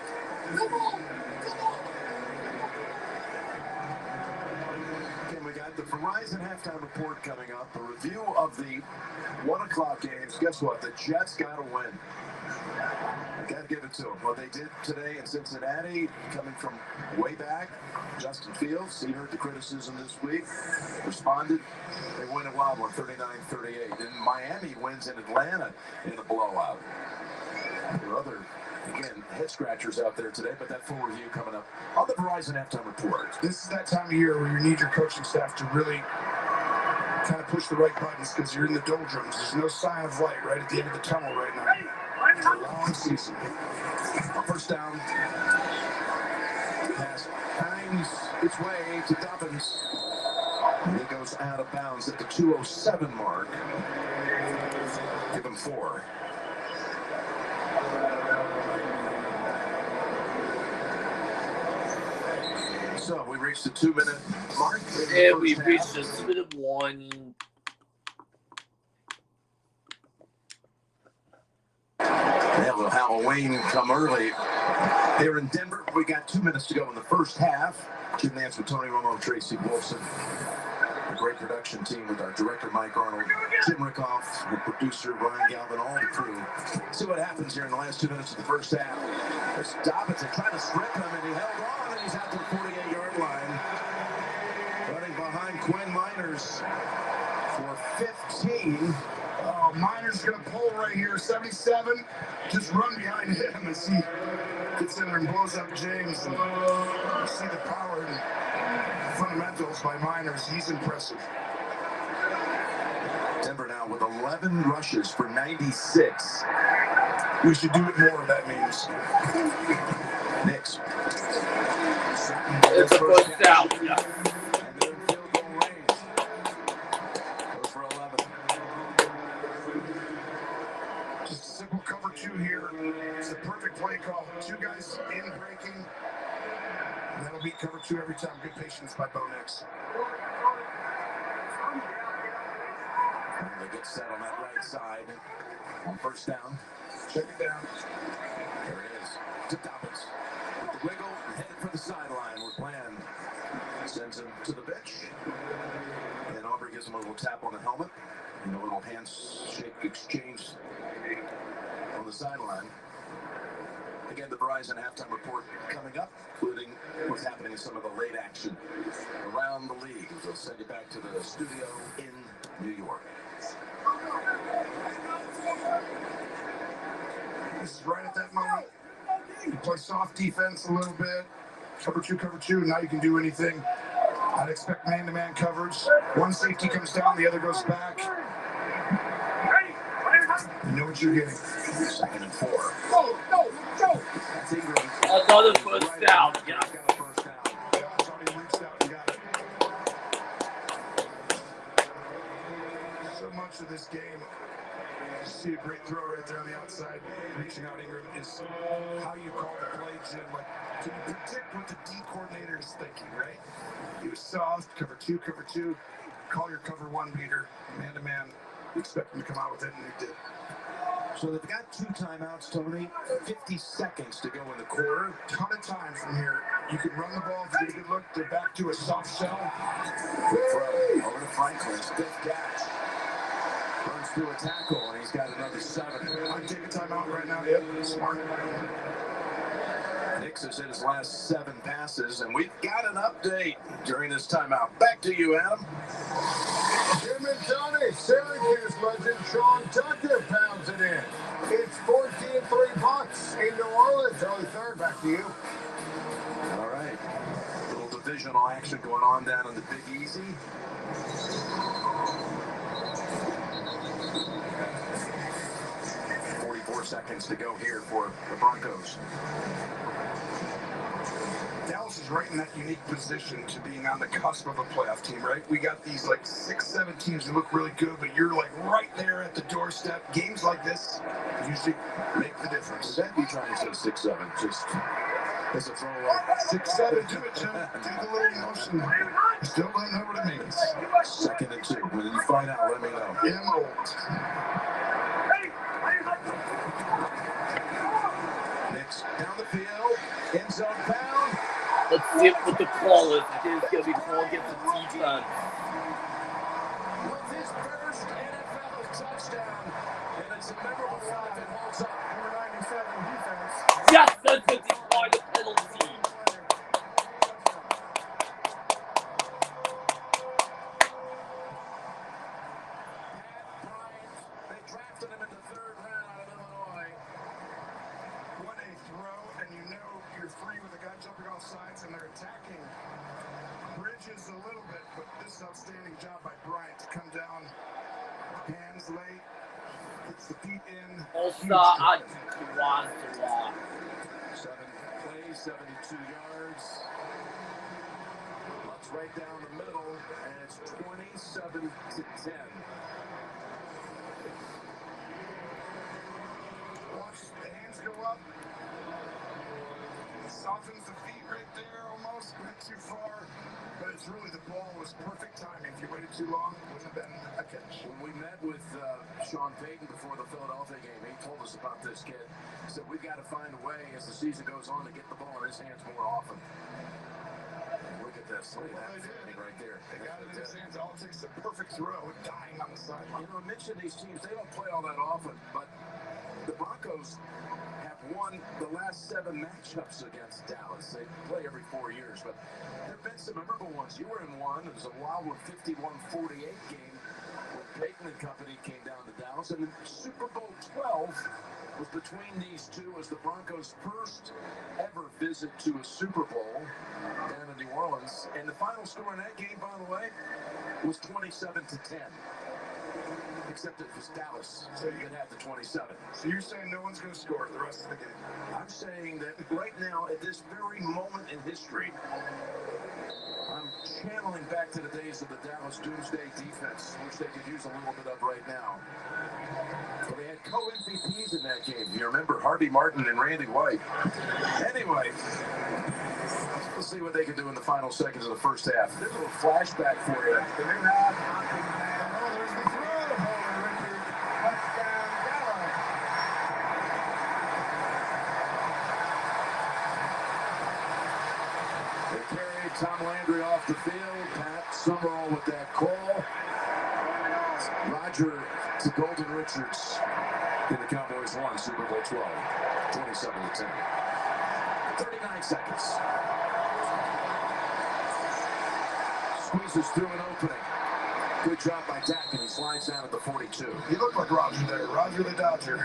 Okay, we got the Verizon halftime report coming up. A review of the 1 o'clock games. Guess what? The Jets got to win. Got to give it to them. What they did today in Cincinnati, coming from way back, Justin Fields, he heard the criticism this week, responded. They win a wild one, 39-38. And Miami wins in Atlanta in a blowout. There are other, again, head-scratchers out there today, but that full review coming up on the Verizon halftime report. This is that time of year where you need your coaching staff to really kind of push the right buttons because you're in the doldrums. There's no sign of light right at the end of the tunnel right now. It's a long season. First down. Pass finds its way to Dobbins. And he goes out of bounds at the 2:07 mark. Give him 4. So we reached the 2-minute mark. Yeah, we reached the 2-minute one. They have a Halloween come early here in Denver. We got 2 minutes to go in the first half. Jim Nance with Tony Romo, Tracy Wolfson. A great production team with our director, Mike Arnold, Jim Rickoff, the producer, Brian Galvin, all the crew. See what happens here in the last 2 minutes of the first half. There's Dobbins trying to strip him, and he held on, and he's out to the 48-yard line. Running behind Quinn Miners for 15. Oh, Miner's going to pull right here, 77. Just run behind him as he gets in there and blows up James. And you see the power and fundamentals by Miners. He's impressive. Denver now with 11 rushes for 96. We should do it more, that means. Knicks. It's a first down. Yeah. Cover 2 here. It's the perfect play call. 2 guys in breaking. And that'll beat cover 2 every time. Good patience by Bo Nix. They get set on that right side. On first down. Check it down. There it is. To Dobbins. With the wiggle, headed for the sideline. We're playing. Sends him to the bench. And Aubrey gives him a little tap on the helmet. And a little handshake exchange on the sideline. Again, the Verizon halftime report coming up, including what's happening in some of the late action around the league. We'll send you back to the studio in New York. This is right at that moment. You play soft defense a little bit. Cover 2, now you can do anything. I'd expect man-to-man coverage. One safety comes down, the other goes back. You know what you're getting. 2nd and 4. Go! That's Ingram. Another first down. Yeah. Yeah, I thought he reached out and got it. of this game, you see a great throw right there on the outside, reaching out Ingram, is how you call the play, Jim. Like, can you predict what the D coordinator is thinking, right? He was soft, cover two, call your cover one beater, man-to-man. You expect him to come out with it, and he did. So they've got 2 timeouts, Tony. 50 seconds to go in the quarter. Ton of time from here. You can run the ball if you get a good look. They're back to a soft shell. Good throw over to Franklin. Stiff catch. Runs through a tackle, and he's got another 7. I'm taking timeout right now. Yep, smart. Nix has hit his last 7 passes, and we've got an update during this timeout. Back to you, Adam. Jim and Tony, Syracuse legend Sean Tucker pounds it in. It's 14-3 Bucks in New Orleans. Early third, back to you. All right. Little divisional action going on down in the Big Easy. Seconds to go here for the Broncos. Dallas is right in that unique position to being on the cusp of a playoff team, right? We got these like 6-7 teams that look really good, but you're like right there at the doorstep. Games like this usually make the difference. Is that you trying to say 6-7? Just as a throwaway. 6-7, do it, Jim. Do the little motion. Still don't know what it means. 2nd and 2. When you find out, let me know. Yeah, I'm old. Down the field, end zone pound. Let's see what the call is. I think it's going to be called against the defense. With his first NFL touchdown, and it's a memorable one if it holds up. Number 97 defense. Yes, that's what they call the penalty. They drafted him in the 3rd round out of Illinois. What a throw, and you know you're free with a guy jumping off sides, and they're attacking bridges a little bit, but this is an outstanding job by Bryant to come down, hands late, gets the feet in. Also, I want to 7 plays, 72 yards. Lutz right down the middle, and it's 27-10. Watch the hands go up. Softens the feet right there almost. Went too far. But it's really the ball was perfect timing. If you waited too long, it wouldn't have been a catch. When we met with Sean Payton before the Philadelphia game, he told us about this kid. He said, we've got to find a way as the season goes on to get the ball in his hands more often. Look at this. Look at that right there. They got it in his hands. All it takes is a perfect throw, dying on the sideline. You know, I mentioned these teams, they don't play all that often, but the Broncos have won the last 7 matchups against Dallas. They play every 4 years, but there have been some memorable ones. You were in one. It was a wild one, 51-48 game when Peyton and company came down to Dallas. And then Super Bowl 12 was between these two as the Broncos' first ever visit to a Super Bowl down in New Orleans. And the final score in that game, by the way, was 27-10. Except it was Dallas, so you could have the 27. So you're saying no one's going to score the rest of the game? I'm saying that right now, at this very moment in history, I'm channeling back to the days of the Dallas Doomsday defense, which they could use a little bit of right now. But they had co-MVPs in that game. You remember Harvey Martin and Randy White. Anyway, we'll see what they can do in the final seconds of the first half. There's a little flashback for you. Tom Landry off the field. Pat Summerall with that call. Roger to Golden Richards. And the Cowboys won Super Bowl 12, 27-10. 39 seconds. Squeezes through an opening. Good job by Dak, and he slides down at the 42. He looked like Roger there. Roger the Dodger.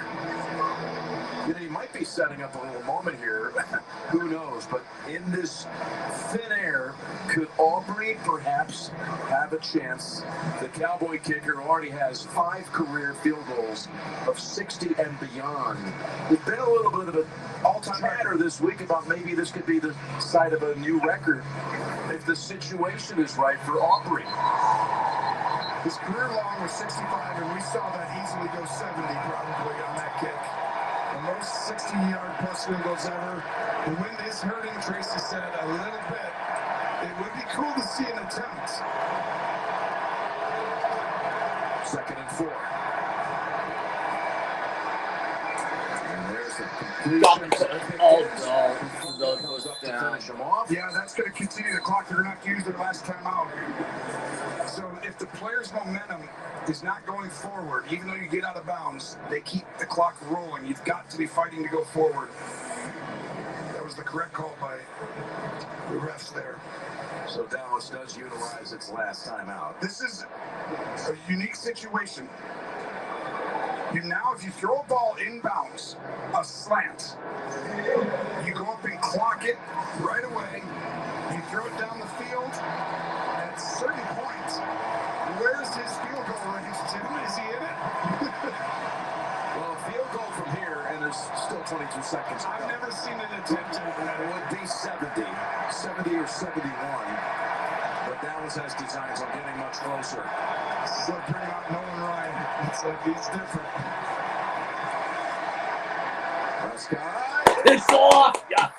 You know, he might be setting up a little moment here. Who knows? But in this thin air, could Aubrey perhaps have a chance? The Cowboy kicker who already has 5 career field goals of 60 and beyond. There's been a little bit of an all-time chatter this week about maybe this could be the site of a new record if the situation is right for Aubrey. His career long was 65, and we saw that easily go 70 probably on that kick. The most 60-yard plus field goals ever. The wind is hurting, Tracy said, a little bit. It would be cool to see an attempt. 2nd and 4. And there's the completion. Oh no, goes Up to down. finish him off. Yeah, that's going to continue the clock. They're going to have to use their last time out. So if the player's momentum is not going forward, even though you get out of bounds, they keep the clock rolling. You've got to be fighting to go forward. That was the correct call by the refs there. So Dallas does utilize its last timeout. This is a unique situation. If you throw a ball inbounds, a slant, you go up and clock it right away. You throw it down the field. At a certain point, where's his field goal range, Jim? Is he in it? Well, a field goal from here, and there's still 22 seconds. I've never seen an attempt at that. It would be 70 or 71. But Dallas has designs on getting much closer. So bring out Nolan Ryan. It's like he's different. Prescott. It's off. Yeah.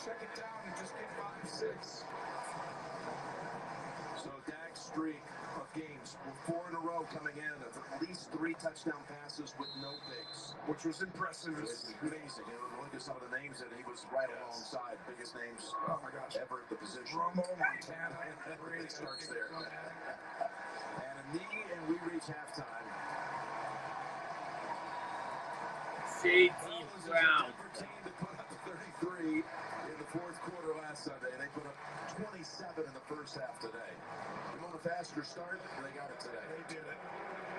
Check it down and just get 5, 6. So Dak's streak of games with 4 in a row coming in of at least 3 touchdown passes with no picks, Which was impressive. It's amazing. You know, look at some of the names that he was right alongside. Biggest names ever at the position. Romo, Montana. It starts there. And a knee, and we reach halftime. J.D. Brown. Denver team that put up 33 in the 4th quarter last Sunday. They put up 27 in the first half today. You want a faster start? They got it today. They did it.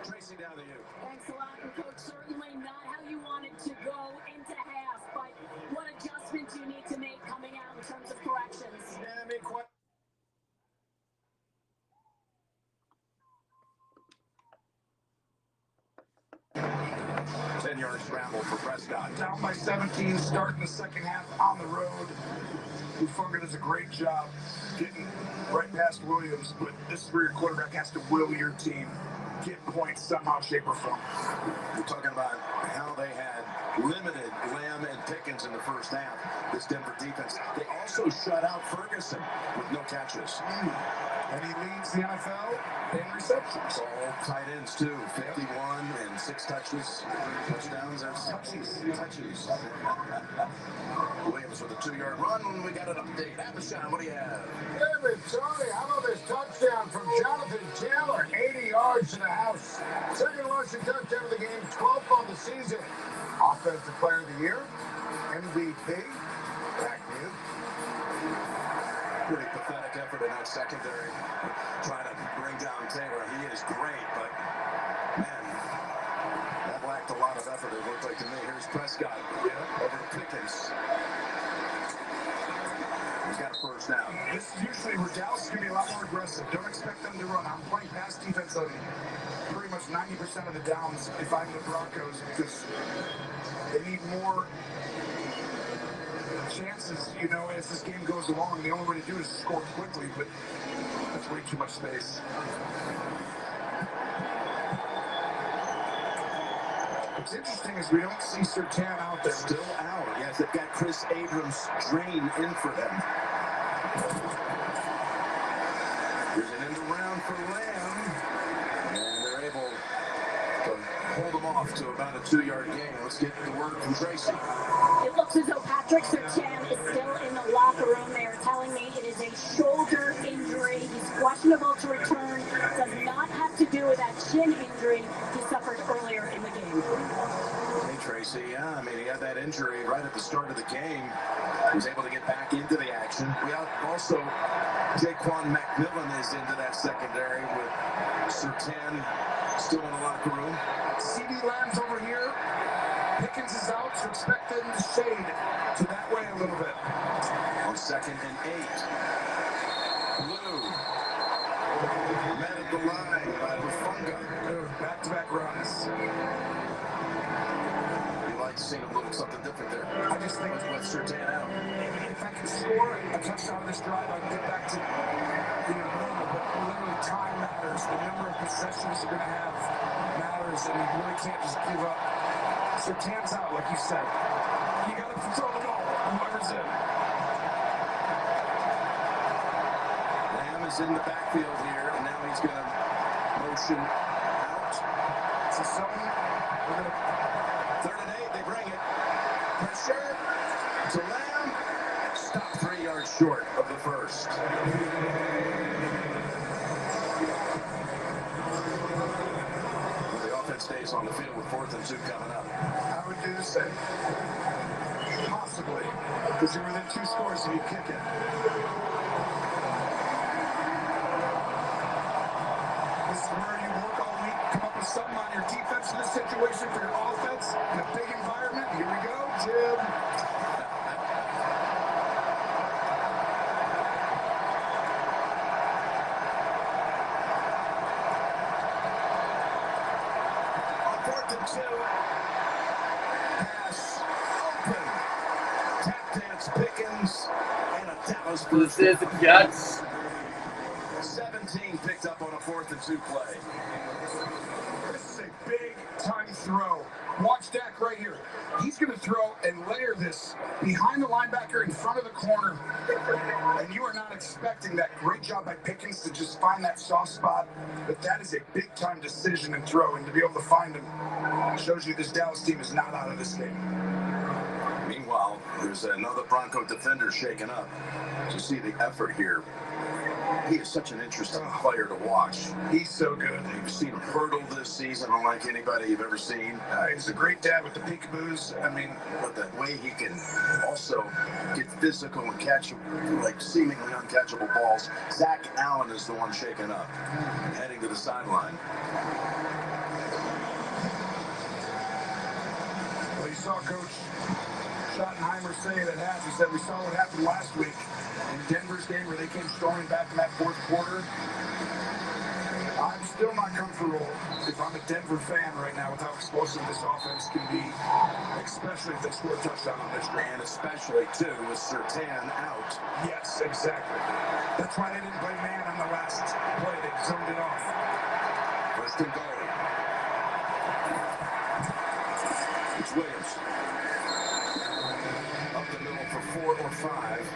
Tracy, down to you. Thanks a lot, and Coach, certainly not how you wanted to go into half, but what adjustments you need to make coming out in terms of corrections. Yeah, make quite. 10-yard scramble for Prescott. Down by 17, starting the second half on the road. Ufunga does a great job getting right past Williams, but this is where your quarterback has to will your team get points somehow, shape, or form. We're talking about how they had limited Lamb and Pickens in the first half. This Denver defense. They also shut out Ferguson with no catches. And he leads the NFL in receptions. All tight ends too. 51 and 6 touches. Touchdowns and touches. Williams with a 2-yard run when we got an update. Abishon, what do you have? David, Tony, how about this touchdown from Jonathan Taylor? 80 yards to the house. Second rushing touchdown of the game, 12th on the season. Offensive Player of the Year, MVP, back new. Pretty pathetic effort in that secondary. Trying to bring down Taylor. He is great, but man, that lacked a lot of effort, it looked like to me. Here's Prescott over to Pickens. He's got a first down. This is usually where Dallas is going to be a lot more aggressive. Don't expect them to run. I'm playing pass defense on pretty much 90% of the downs if I'm the Broncos, because they need more chances, you know, as this game goes along. The only way to do it is score quickly, but that's way too much space. What's interesting is we don't see Surtain out there. Still out. Yes, they've got Chris Abrams Drain in for them. Here's an end around for Lamb. And they're able to hold them off to about a 2-yard gain. Let's get the word from Tracy. It looks as though Patrick Surtain is still in the locker room. They are telling me it is a shoulder injury. He's questionable to return. Does not have to do with that shin injury he suffered earlier in the game. Hey, Tracy, yeah, I mean, he had that injury right at the start of the game. He was able to get back into the action. We also, Jaquan McMillan is into that secondary with Surtain Still in the locker room. CD Lamb's over here. Pickens is out, so expect them to shade to that way a little bit. On 2nd and 8. Blue. Met at the line by Lafunga. Back-to-back runs. You like to see a little something different there. I just think with Surtain out. if I can score a touchdown on this drive, I can get back to normal. But literally, time matters. The number of possessions you're going to have matters, and you really can't just give up. Surtain's out, like you said. You got to throw the ball, whoever's in. Lamb is in the backfield here, and now he's going to motion out. It's a zone. We're going to 3rd and 8, they bring it. Pressure to Lamb. Stop 3 yards short of the first. The offense stays on the field with 4th and 2 coming up. I would do the same. Possibly. Because you're within 2 scores and you kick it. This is where you work all week, come up with something on your defense in this situation for your offense in a big environment. Here we go, Jim. On 4th and 2. Pass open. Tap dance Pickens and a Dallas This first. is the Jets. 17 picked up on a 4th and 2 play. This is a big time throw. Watch Dak right here. He's going to throw and layer this behind the linebacker in front of the corner. And you are not expecting that. Great job by Pickens to just find that soft spot. But that is a big time decision and throw. And to be able to find him shows you this Dallas team is not out of this game. Meanwhile, there's another Bronco defender shaken up. You see the effort here. He is such an interesting player to watch. He's so good. You've seen him hurdle this season unlike anybody you've ever seen. He's a great dad with the peekaboos. I mean, but the way he can also get physical and catch like seemingly uncatchable balls. Zach Allen is the one shaken up, heading to the sideline. Well, you saw Coach Schottenheimer say it at half. He said we saw what happened last week in Denver's game where they came storming back in that 4th quarter. I'm still not comfortable if I'm a Denver fan right now with how explosive this offense can be, especially if they score a touchdown on this drive. And especially, too, with Surtain out. Yes, exactly. That's why they didn't play man on the last play. They zoned it off. 1st and goal. It's Williams. Up the middle for 4 or 5.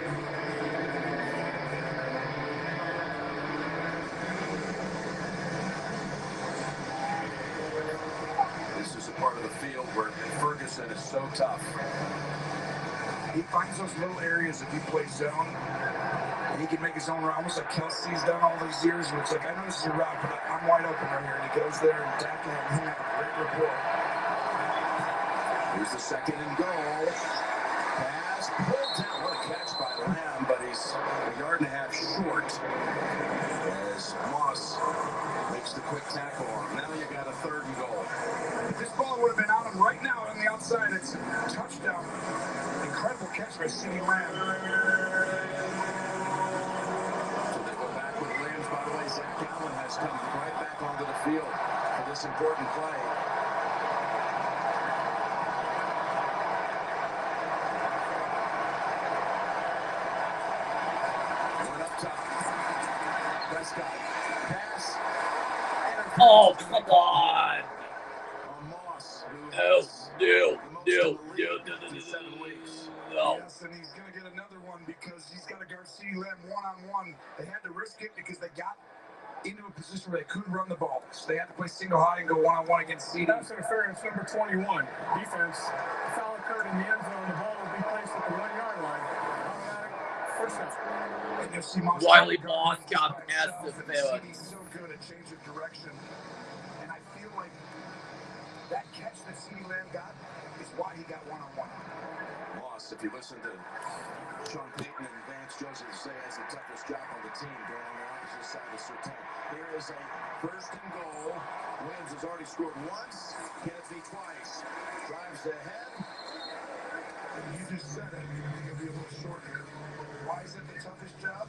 This is a part of the field where Ferguson is so tough. He finds those little areas if he plays zone. And he can make his own route, almost like Kelsey's done all these years, where it's like, I know this is a route, but I'm wide open right here. And he goes there and Dak and him have a great rapport. Here's the 2nd and goal. Pass pulled down. What a catch by Lamb, but he's a yard and a half short as Moss makes the quick tackle on him. Now you got a 3rd and goal. If this ball would have been on him right now on the outside, it's a touchdown. Incredible catch by CD Lamb. So they go back with Lambs. By the way, Zach Allen has come right back onto the field for this important play. Pass. Oh, come on. Moss, No. Yes, and he's going to get another one because he's got to guard CD Lamb one-on-one. They had to risk it because they got into a position where they couldn't run the ball. So they had to play single high and go one-on-one against CD. Pass interference number 21. Defense. Foul occurred in the end zone. The ball will be placed at the 1-yard line. Automatic first down. And you'll see Moss Wiley Moss got past the field. CD's so good at changing direction. And I feel like that catch that CD Lamb got is why he got one-on-one. Moss loss. If you listen to Sean Payton and Vance Joseph say has the toughest job on the team going on the opposite side of Sertan. Here is a first and goal. Williams has already scored once. Can it be twice? Drives ahead. And you just said it. You'll be a little short here. Why is it the toughest job?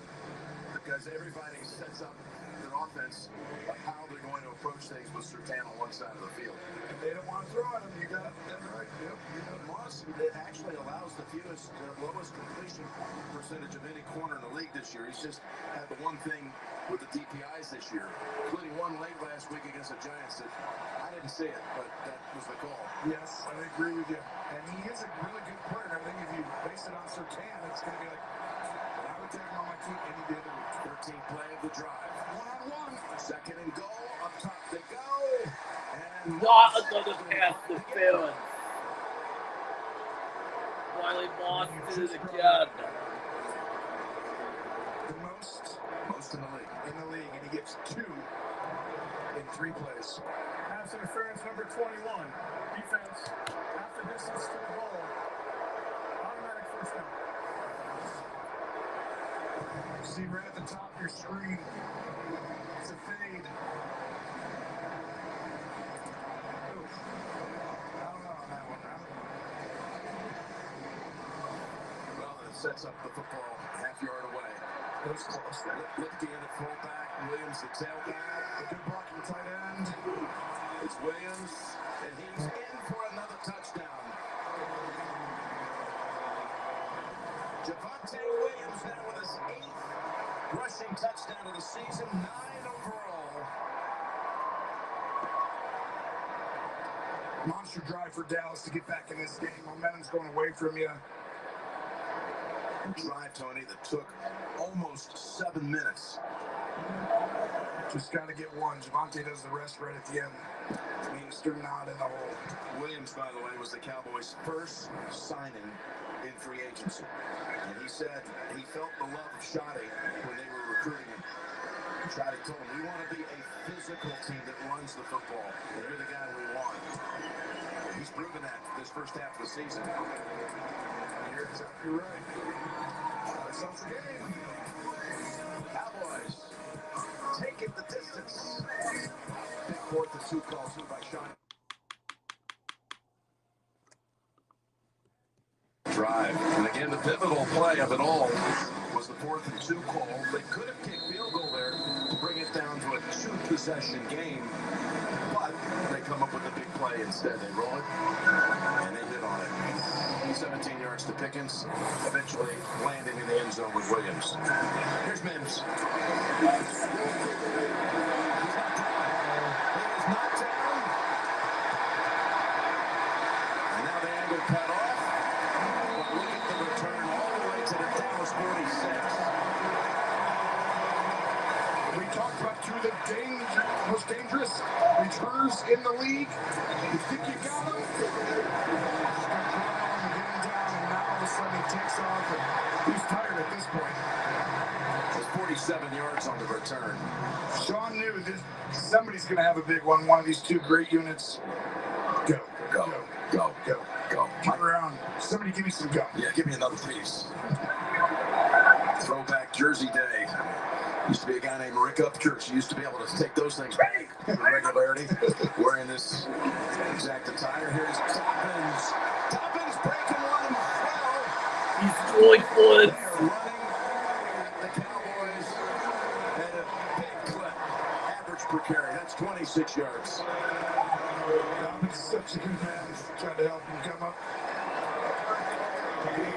Because everybody sets up their offense of how they're going to approach things with Sertan on one side of the field. And they don't want to throw at him. You got that right. Yep. Moss, it actually allows the lowest completion percentage of any corner in the league this year. He's just had the one thing with the DPIs this year, including one late last week against the Giants that I didn't see it, but that was the call. Yes, I agree with you. And he is a really good player. I think if you base it on Sertan, it's going to be like, I would take him on my team any day of the week. 13th play of the drive. One-on-one. Second and goal. Up top they go. And Not another pass to Fallon. Wiley Moss did it again. The most in the league. And he gets 2 in 3 plays. Pass interference number 21. Defense, half the distance to the goal. Automatic first down. See right at the top of your screen. It's a fade. Oof. I don't know on that one. Well, it sets up the football half yard away. It was close. Lifty in the fullback. Williams the tailback. A good blocking tight end. It's Williams, and he's in for another touchdown. Javonte Williams now with his 8th rushing touchdown of the season, 9 overall. Monster drive for Dallas to get back in this game. Momentum's going away from you. Drive, Tony, that took almost 7 minutes. Just got to get one. Javonte does the rest right at the end. Meester not in the hole. Williams, by the way, was the Cowboys' first signing in free agency. And he said he felt the love of Shoddy when they were recruiting him. Shoddy told him, we want to be a physical team that runs the football. And you're the guy we want. He's proven that this first half of the season. You're exactly right. That's up the game. Cowboys take it the distance. Big 4th and 2 call through by Sean. Drive. And again, the pivotal play of it all was the 4th and 2 call. They could have kicked field goal there to bring it down to a 2-possession game. But they come up with a big play instead. They roll it, and they hit on it. 17 yards to Pickens, eventually landing in the end zone with Williams. Here's Mims. He is not down. And now the angle cut off. But look at the return all the way to the Dallas 46. We talked about 2 of the most dangerous returners in the league. You think you got them? Suddenly takes off and he's tired at this point. It's 47 yards on the return. Sean knew that somebody's going to have a big one. One of these 2 great units. Go. Turn around. Somebody give me some go. Yeah, give me another piece. Throwback Jersey day. Used to be a guy named Rick Upchurch. He used to be able to take those things back with regularity. Wearing this exact attire. Here's Toppins. Toppins breaking one. He's going for it. They are running the Cowboys at a big clip. Average per carry. That's 26 yards. He's such a good man. Trying to help him come up.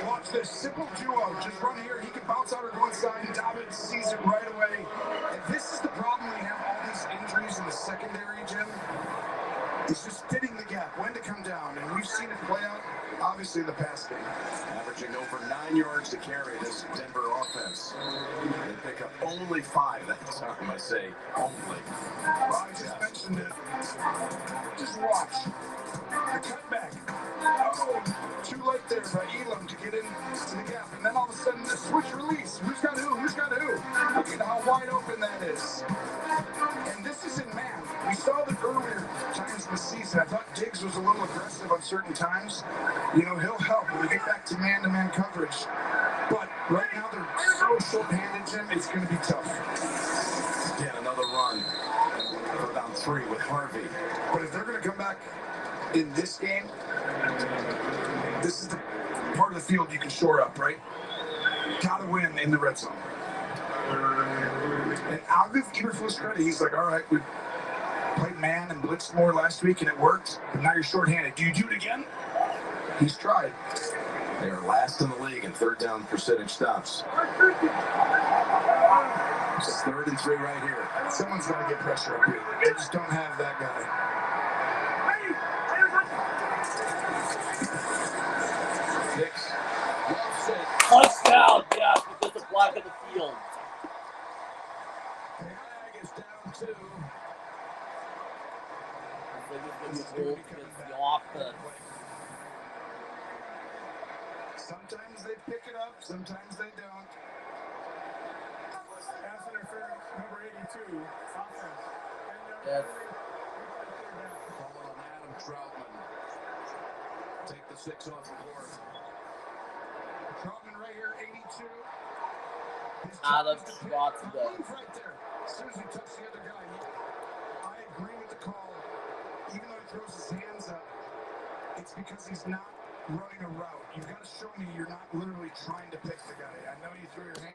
Watch this simple duo. Just run here. He can bounce out or go inside, and Dobbins sees it right away. And this is the problem when you have all these injuries in the secondary, Jim. It's just fitting the gap, when to come down. And we've seen it play out, obviously, in the past game. Averaging over 9 yards to carry this Denver offense. They pick up only 5 that time, I say. Only. Well, I just mentioned it. Just watch. The cutback. Oh, too late there by Elam to get into the gap. And then all of a sudden, the switch release. Who's got who? Look at how wide open that is. And this isn't man. We saw the earlier times in the season. I thought Diggs Diggs was a little aggressive on certain times. You know, he'll help when we get back to man-to-man coverage. But right now they're so short-handed, Jim, it's going to be tough. Again, another run for down 3 with Harvey. But if they're going to come back in this game, this is the part of the field you can shore up, right? Got to win in the red zone. And I'll give Eberflus credit. He's like, all right, we played man and blitzed more last week, and it worked. But now you're shorthanded. Do you do it again? He's tried. They are last in the league in third down percentage stops. It's 3rd and 3 right here. Someone's got to get pressure up here. They just don't have that guy. Six. Well set. Touchdown! Yes, with just a flag in the field. Flag is down 2. The offense. Sometimes they pick it up, sometimes they don't. Pass interference, number 82, offense. Yes. Calling on Adam Troutman. Take the 6 off the board. Troutman right here, 82. Adam Troutman. Right there. As soon as he touched the other guy, I agree with the call. Even though he throws his hands up, it's because he's not running a route. You've got to show me you're not literally trying to pick the guy. I know you threw your hand.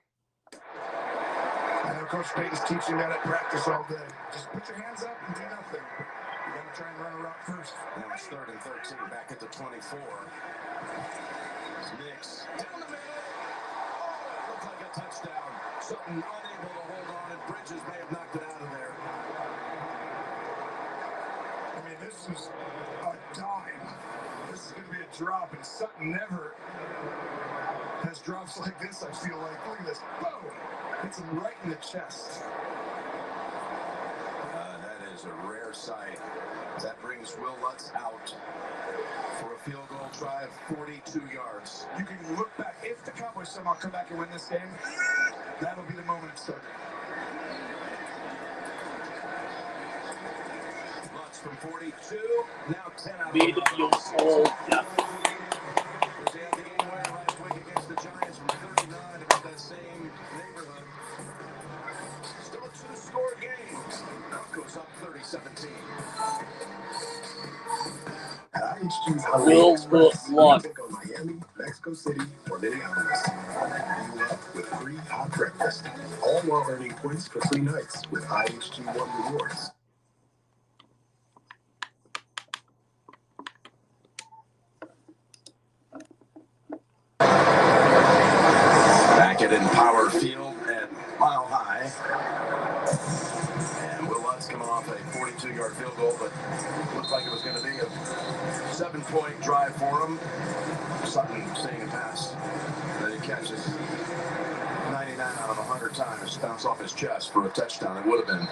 I know Coach Payton's teaching that at practice all day. Just put your hands up and do nothing. You got to try and run a route first. Now it's 3rd and 13, back at the 24. Nix down the middle. Oh, looked like a touchdown. Sutton unable to hold on, and Bridges may have knocked it out of there. I mean, this is a dime. This is going to be a drop, and Sutton never has drops like this, I feel like. Look at this. Boom! Hits him right in the chest. That is a rare sight. That brings Will Lutz out for a field goal try of 42 yards. You can look back. If the Cowboys somehow come back and win this game, that'll be the moment it started. Lutz from 42, now 10 out of Made the field goal. Yeah. They had the game winner last week against the Giants from 39, about that same neighborhood. Still a 2-score game. Broncos up 30-17. At IHG's Holiday Will Express, Lutz. you can go Miami, Mexico City, or Minneapolis. You up with free hot breakfast, all while earning points for free nights with IHG One Rewards. Back at Empower Field at Mile High. And Will Lutz coming off a 42-yard field goal, but looked like it was going to be a 7-point drive for him. Sutton seeing a pass that he catches 99 out of 100 times, bounce off his chest for a touchdown. It would have been.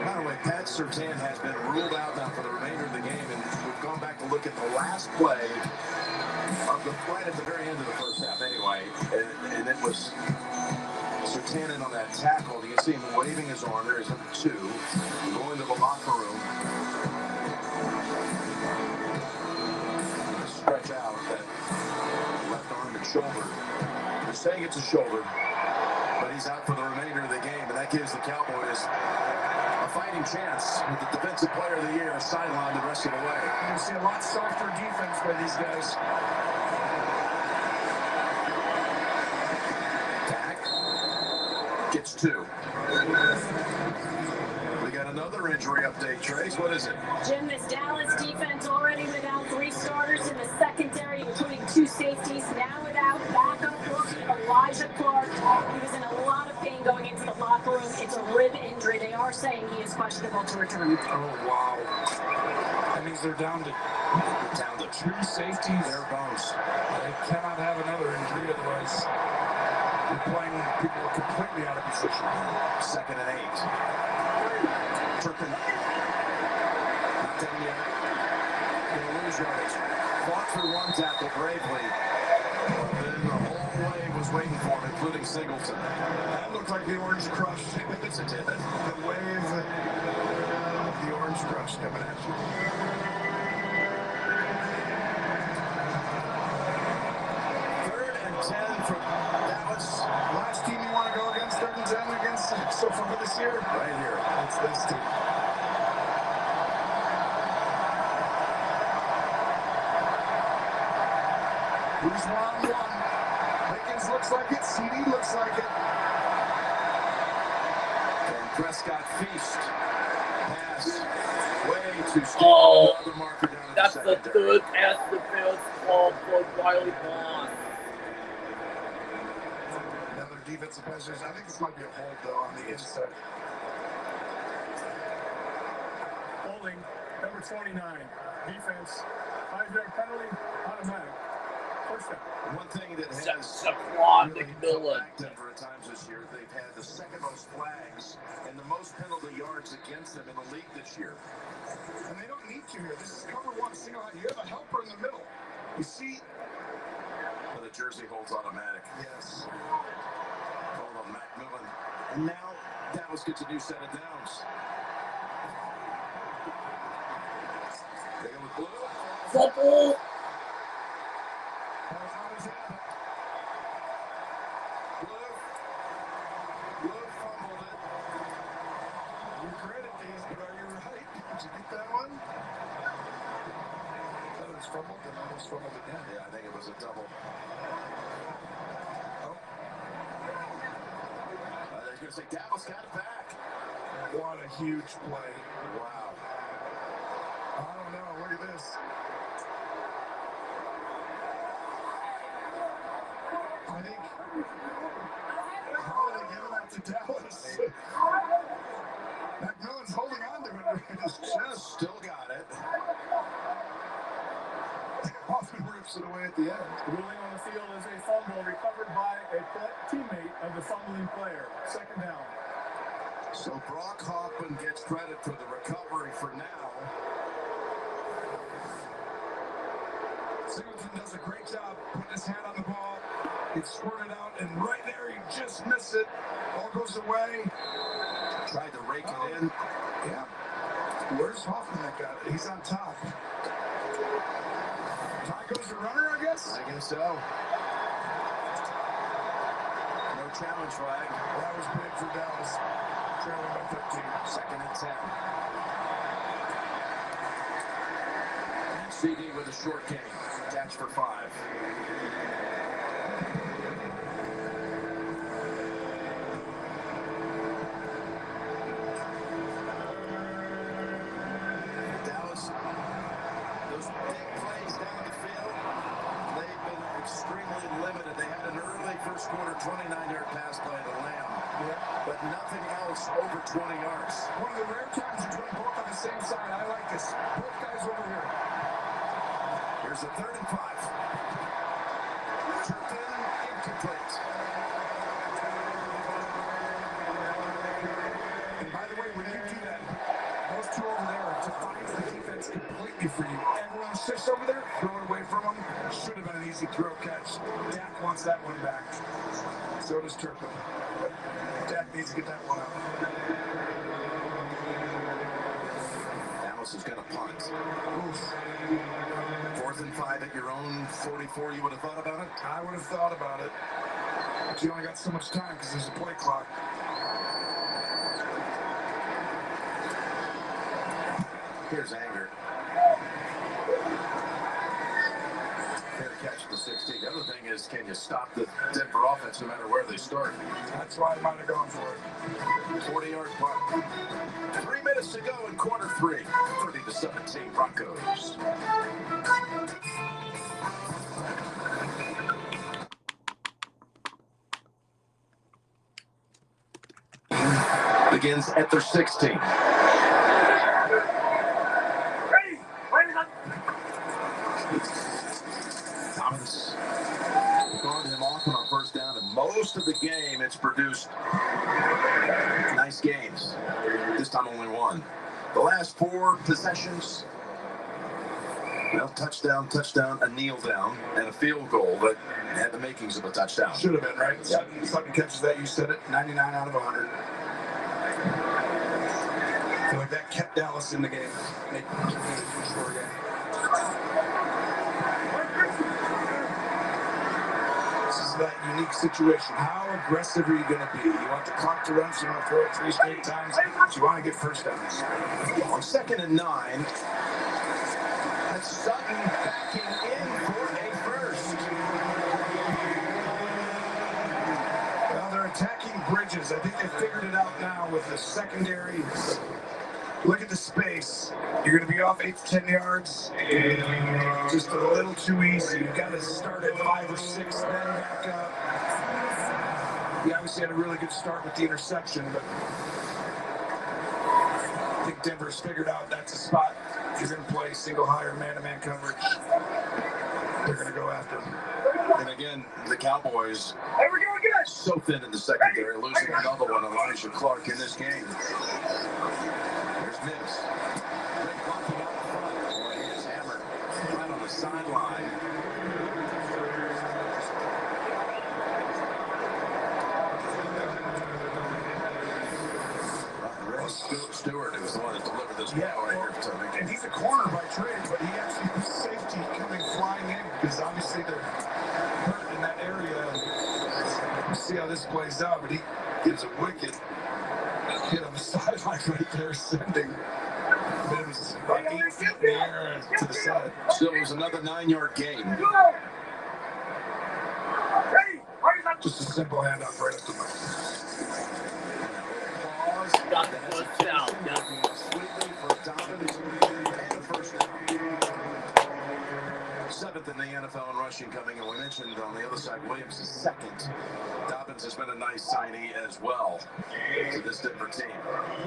By the way, Pat Surtain has been ruled out now for the remainder of the game, and we've gone back to look at the last play of the right at the very end of the first half anyway, and it was Surtain on that tackle. You can see him waving his arm. There is number 2 going to the locker room. Stretch out that left arm and shoulder. They're saying it's a shoulder, but he's out for the remainder of the game, and that gives the Cowboys a fighting chance with the defensive player of the year sidelined the rest of the way. You're going to see a lot softer defense by these guys. Dak gets 2. We got another injury update, Trace. What is it? Jim, this Dallas defense already without 3 starters in the secondary, including 2 safeties, now without backup rookie Elijah Clark. He was in a lot of pain going into the locker room. It's a rib injury. They are saying he is questionable to return. Oh, wow. That means they're down to 2 safeties. Bare bones. They cannot have another injury, otherwise they're playing people completely out of position. 2nd and 8. Turpin. Not done yet. Gonna lose yardage. Fought through one tackle bravely. Then the whole way was waiting for him, including Singleton. That looked like the orange crush. Yes, it did. The wave of the orange crush coming at you. Third and 10 from Dallas. Last team you want to go against, third and 10 against so far this year? Right here. It's this team. Who's one-on-one? Higgins looks like it. CD looks like it. And Prescott feast. Pass. Way too steep. Oh, Another marker down in that's the the secondary. third pass defense call for Wiley Moss. Another defensive measures. I think this might be a hold, though, on the inside. Holding, number 29. Defense, 5-yard penalty, automatic. First down. One thing that has Saquon really McMillan. back Denver at times this year, they've had the second most flags and the most penalty yards against them in the league this year. And they don't need to here. This is cover one single high. You have a helper in the middle. You see? But the jersey holds automatic. Yes. Hold on, McMillan. And now Dallas gets a new set of downs. They go with blue. Fumble. Blue fumbled it. You credit these, but are you right? Did you get that one? I thought it was fumbled and almost fumbled again. Yeah, I think it was a double. Oh. They're going to say Dallas got it back. What a huge play. Wow. I don't know. Look at this. I think. How are they giving that to Dallas? McMillan's holding on to it. Just still got it. Often rips it away at the end. Ruling on the field is a fumble recovered by a teammate of the fumbling player. Second down. So Brock Hoffman gets credit for the recovery for now. Singleton does a great job putting his hand on the ball. It's squirted out, and right there, he just missed it. Ball goes away. Tried to rake it in. Yeah. Where's Hoffman that got it? He's on top. Tie goes to runner, I guess? I guess so. No challenge flag. That was big for Dallas. Trailing by 13. Second and 10. CD with a short game. Catch for 5. Dallas, those big plays down the field, they've been extremely limited. They had an early first quarter 29-yard pass play to Lamb, but nothing else over 20 yards. One of the rare times you put both on the same side. I like this. Both guys over here. Here's a 3rd and 5. Turpin, incomplete. And by the way, when you do that, those two over there defines the defense completely for you. Everyone sits over there, throw it away from them. Should have been an easy throw catch. Dak wants that one back. So does Turpin. But Dak needs to get that one out. Dallas is going to punt. Oof. 4th and 5 at your own 44. You would have thought about it? I would have thought about it. But you only got so much time because there's a play clock. Here's Anger. Fair catch to 16. The other thing is, can you stop the Denver offense no matter where they start? That's why I might have gone for it. 40-yard punt. 3 minutes to go in quarter 3. 30-17 Broncos. Begins at their 16. Thomas guard him off on first down, and most of the game it's produced nice gains. This time only one. The last 4 possessions, well, touchdown, a kneel down, and a field goal that had the makings of a touchdown. Should have been, right? Yep. Sutton catches that, you said it. 99 out of 100. feel like that kept Dallas in the game. They sure game. This is that unique situation. How aggressive are you going to be? You want the clock to run, so you want to throw it 3 straight times. So you want to get first downs. On 2nd and 9, that's Sutton backing in for a first. Well, they're attacking Bridges. I think they figured it out now with the secondary. Look at the space. You're going to be off 8 to 10 yards. Just a little too easy. You've got to start at 5 or 6, then back up. He obviously had a really good start with the interception, but I think Denver's figured out that's a spot. If you're going to play single higher man-to-man coverage, they're going to go after him. And again, the Cowboys so thin in the secondary, losing another one, Elijah Clark, in this game. There's Mims. Great blocking out the front. Boy, he is hammered right on the sideline. Stewart was the one that delivered this ball right here to me. And he's a corner by trade, but he actually was safety coming flying in because obviously they're hurt in that area. We'll see how this plays out, but he gives a wicked hit on the sideline right there, sending Mims about 8 feet in the air to the side. So it was another 9-yard gain. Just a simple handoff right up the middle. Got the first down. Seventh in the NFL in rushing coming, and we mentioned on the other side, Williams is 2nd. Dobbins has been a nice signee as well to this Denver team.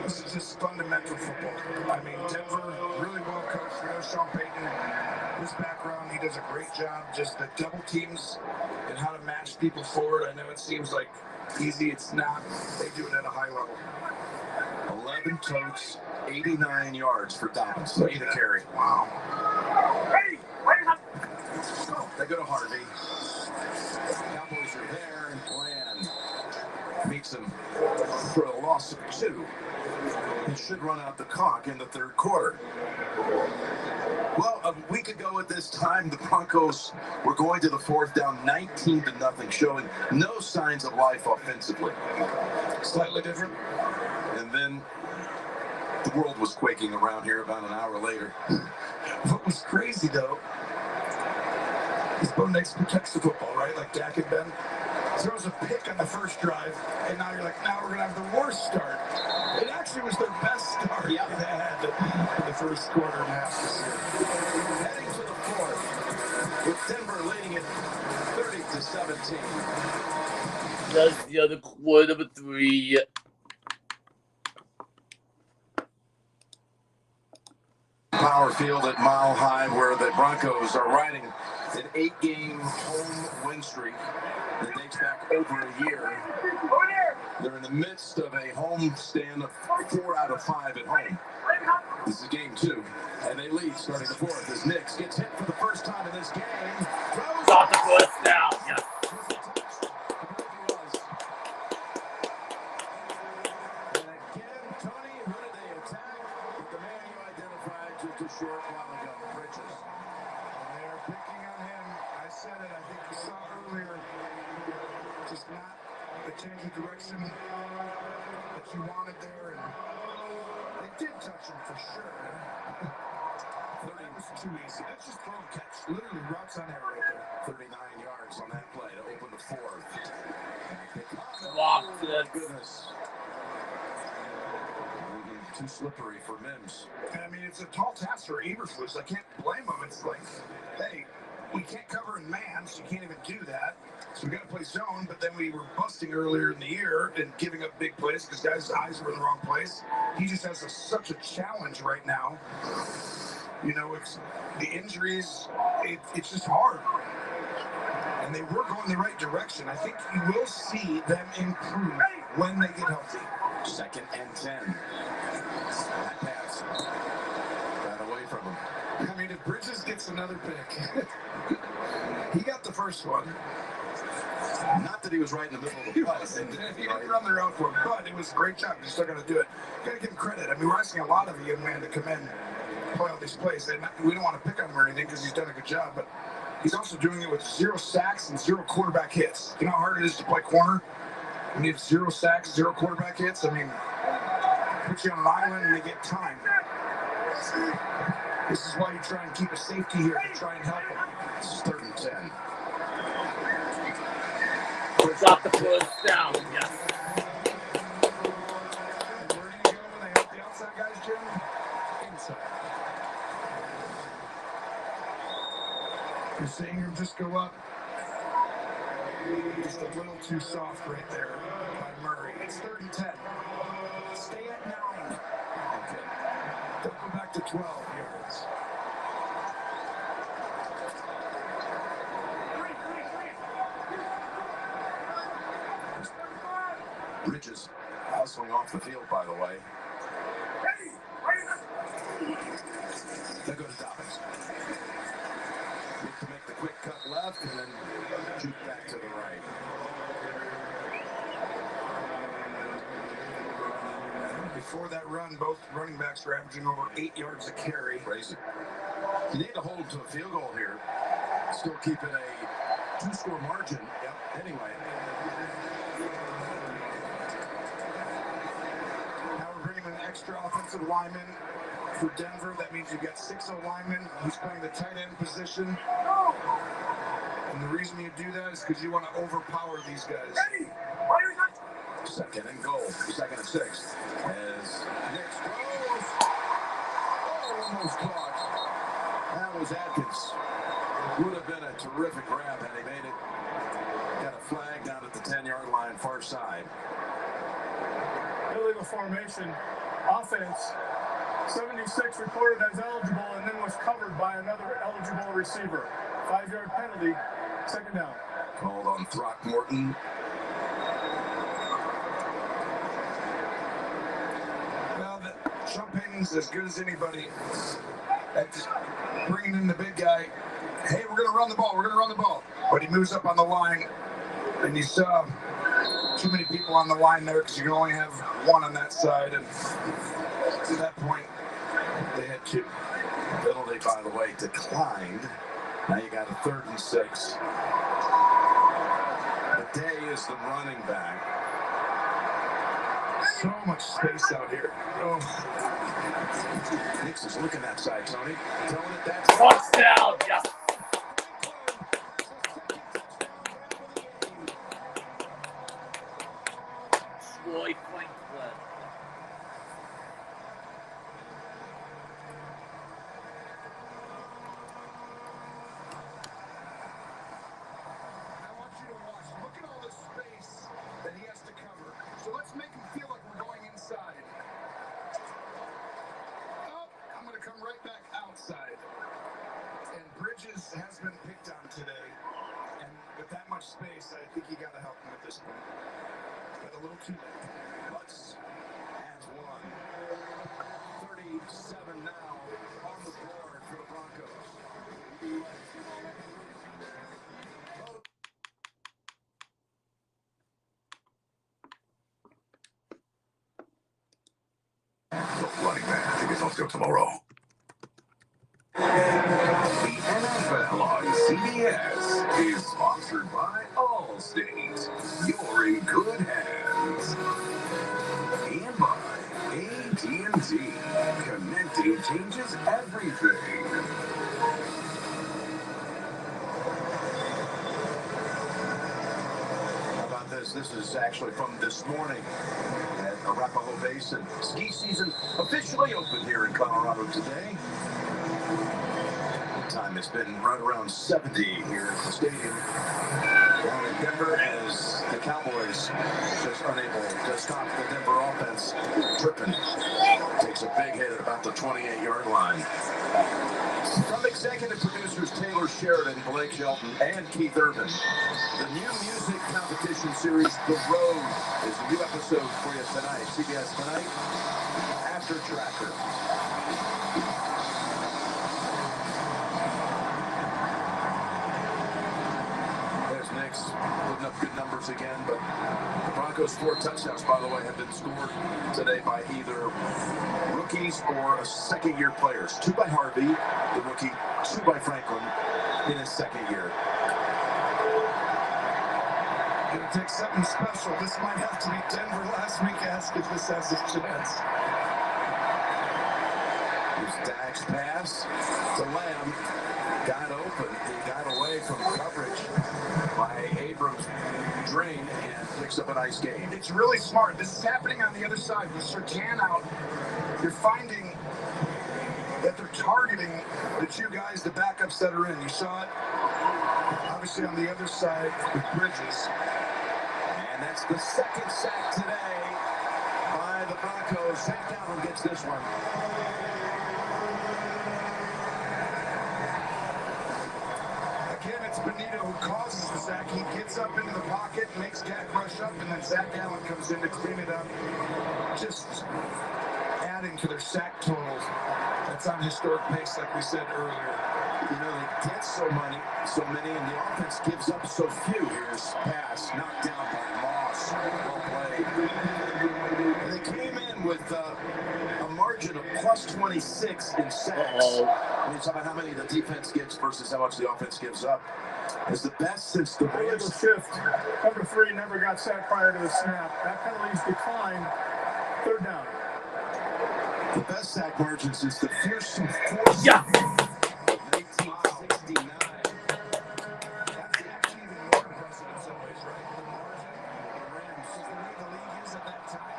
This is just fundamental football. I mean, Denver, really well coached. You know, Sean Payton, his background, he does a great job. Just the double teams and how to match people forward. I know it seems like easy. It's not. They do it at a high level. 11 totes, 89 yards for Dobbins. Look at the carry. Wow. They go to Harvey. Cowboys are there, and Bland meets them for a loss of 2. He should run out the clock in the 3rd quarter. Well, a week ago at this time, the Broncos were going to the 4th down 19-0, showing no signs of life offensively. Slightly different. And then the world was quaking around here about an hour later. What was crazy, though, is Bo Nix protects the football, right? Like Dak and Ben. Throws a pick on the first drive, and now you're like, now we're going to have the worst start. It actually was their best start they had in the first quarter and a half this year. Heading to the 4th, with Denver leading it 30-17. That's the other quarter, number 3. Power Field at Mile High, where the Broncos are riding an 8-game home win streak that dates back over a year. They're in the midst of a home stand of 4 out of 5 at home. This is game 2, and they lead starting the 4th as Nix gets hit for the first time in this game. Got the first down. Yes. Short while ago, Bridges. And they're picking on him. I said it, I think you saw earlier. Just not the change of direction that you wanted there. And they did touch him for sure. 30 was too easy. That's just throw and catch. Literally routes on error right there. 39 yards on that play to open the 4th. Blocked it. Goodness. Too slippery for Mims. And I mean, it's a tall task for Eberflus. I can't blame him. It's like, hey, we can't cover in man, so you can't even do that. So we got to play zone, but then we were busting earlier in the year and giving up big plays because guys' eyes were in the wrong place. He just has such a challenge right now. You know, it's the injuries. It's just hard. And they were going the right direction. I think you will see them improve when they get healthy. 2nd and 10. That pass got away from him. I mean, if Bridges gets another pick, he got the first one. Not that he was right in the middle of the pass. He didn't run the route for him, but it was a great job. You're still going to do it. You got to give him credit. I mean, we're asking a lot of a young man to come in and play all these plays. And we don't want to pick on him or anything because he's done a good job, but he's also doing it with 0 sacks and 0 quarterback hits. You know how hard it is to play corner? You need 0 sacks, 0 quarterback hits. I mean, put you on an island and they get time. This is why you try and keep a safety here to try and help him. This is 3rd and 10. Puts out the first down, yes. Where do you go when they help the outside guys, Jim? Inside. You're seeing him just go up. Just a little too soft right there by Murray. It's 3rd and 10. Stay at 9. Okay. Don't go back to 12 yards. Bridges hustling off the field, by the way. There goes Dobbins. Look to make the quick cut left and then juke back to the right. Before that run, both running backs were averaging over 8 yards a carry. Crazy. You need to hold to a field goal here. Still keep it a 2-score margin. Yep. Anyway. Now we're bringing an extra offensive lineman for Denver. That means you've got 6 linemen. He's playing the tight end position. And the reason you do that is because you want to overpower these guys. 2nd and goal. 2nd and 6. As Nix throws. Almost caught. That was Atkins. Would have been a terrific grab had he made it. Got a flag down at the 10-yard line, far side. Illegal formation. Offense. 76 recorded as eligible and then was covered by another eligible receiver. 5-yard penalty. 2nd down. Called on Throckmorton. Well, Sean Payton's as good as anybody at bringing in the big guy. Hey, we're going to run the ball. We're going to run the ball. But he moves up on the line, and you saw too many people on the line there because you can only have 1 on that side. And to that point, they had 2. Penalty, by the way, declined. Now you got a 3rd and 6. Day is the running back. So much space out here. Oh. Nix is looking that side, Tony. Telling it that's touchdown. Yes. Troy Franklin. So let's make him feel like we're going inside. Oh, I'm going to come right back outside. And Bridges has been picked on today. And with that much space, I think you got to help him at this point. But a little too late. Butts has 1. 37 now on the board for the Broncos. Running back tickets on sale tomorrow. The NFL on CBS is sponsored by Allstate. You're in good hands. And by AT&T. Connecting changes everything. How about this? This is actually from this morning at Arapahoe Basin. Ski season officially open here in Colorado today. Time has been right around 70 here at the stadium. Down in Denver as the Cowboys just unable to stop the Denver offense. Tripping takes a big hit at about the 28-yard line. From executive producers Taylor Sheridan, Blake Shelton, and Keith Urban, the new music competition series The Road is a new episode for you tonight. CBS Tonight, After Tracker. There's Nix putting up good numbers again, but the Broncos' 4 touchdowns, by the way, have been scored today by either rookies or second-year players. 2 by Harvey, the rookie, 2 by Franklin in his second year. It'll take something special. This might have to be Denver last week asked if this has a chance. Here's Dak's pass to Lamb. Got open. He got away from coverage by Abrams. Drain and picks up a nice gain. It's really smart. This is happening on the other side. With Surtain out, you're finding that they're targeting the 2 guys, the backups that are in. You saw it, obviously, on the other side with Bridges. And that's the second sack today by the Broncos. Zach Allen gets this one. Again, it's Benito who causes the sack. He gets up into the pocket, makes Dak rush up, and then Zach Allen comes in to clean it up. Just adding to their sack totals. That's on historic pace, like we said earlier. You know, they get so many, and the offense gives up so few. Here's pass, knocked down by Moss. Well played. They came in with a margin of plus 26 in sacks. When you talk about how many the defense gets versus how much the offense gives up, it's the best since the illegal shift. Number 3 never got sacked prior to the snap. That penalty's declined. 3rd down. The best sack margin since the fearsome force. Yeah. 1969. That's actually even more impressive in some ways, right? The margin, the Rams, the way the league is at that time.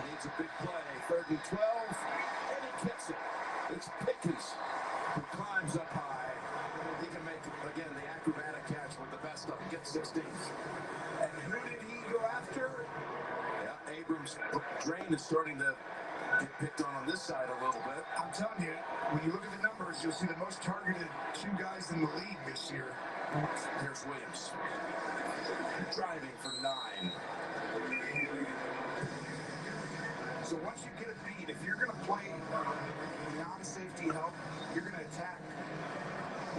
Needs a big play. 3rd and 12. And he kicks it. It's Pickens who climbs up high. He can make, again, the acrobatic catch with the best of them. Gets 16. And who did he go after? Yeah, Abrams' drain is starting to get picked on this side a little bit. I'm telling you, when you look at the numbers, you'll see the most targeted 2 guys in the league this year. Here's Williams. Driving for 9. So once you get a beat, if you're going to play non-safety help, you're going to attack.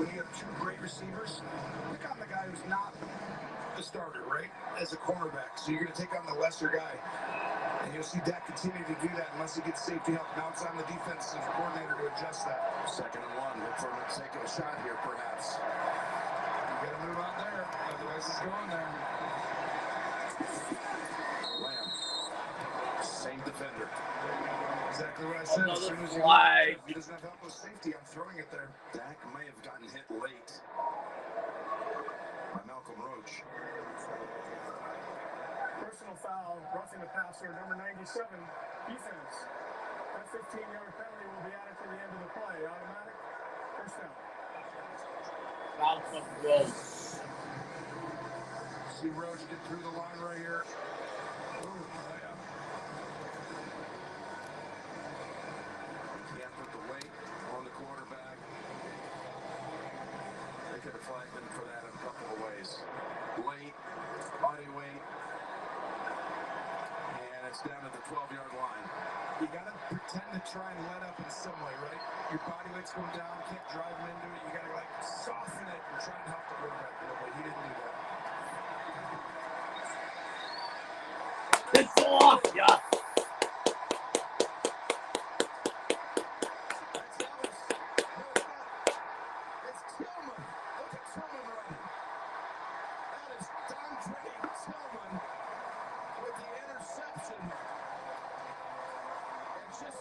When you have 2 great receivers, pick on the guy who's not the starter, right, as a cornerback. So you're going to take on the lesser guy. And you'll see Dak continue to do that unless he gets safety help. Now it's on the defensive coordinator to adjust that. 2nd and 1. Look for him to take a shot here, perhaps. You got to move out there. Otherwise, he's going there. Lamb. Same defender. Exactly what I said. As soon as he doesn't have help with safety, I'm throwing it there. Dak may have gotten hit late by Malcolm Roach. Personal foul, roughing the passer, number 97, defense. That 15-yard penalty will be added to the end of the play. Automatic, 1st down. Malcolm Roach. See Roach get through the line right here. Can't put the weight on the quarterback. They could have flagged him for that in a couple of ways. Late, body weight, and it's down to the 12-yard line. You got to pretend to try and let up in some way, right? Your body weight's going down, can't drive him into it. You got to like soften it and try and help the quarterback a little bit. He didn't do that. It's off, yeah.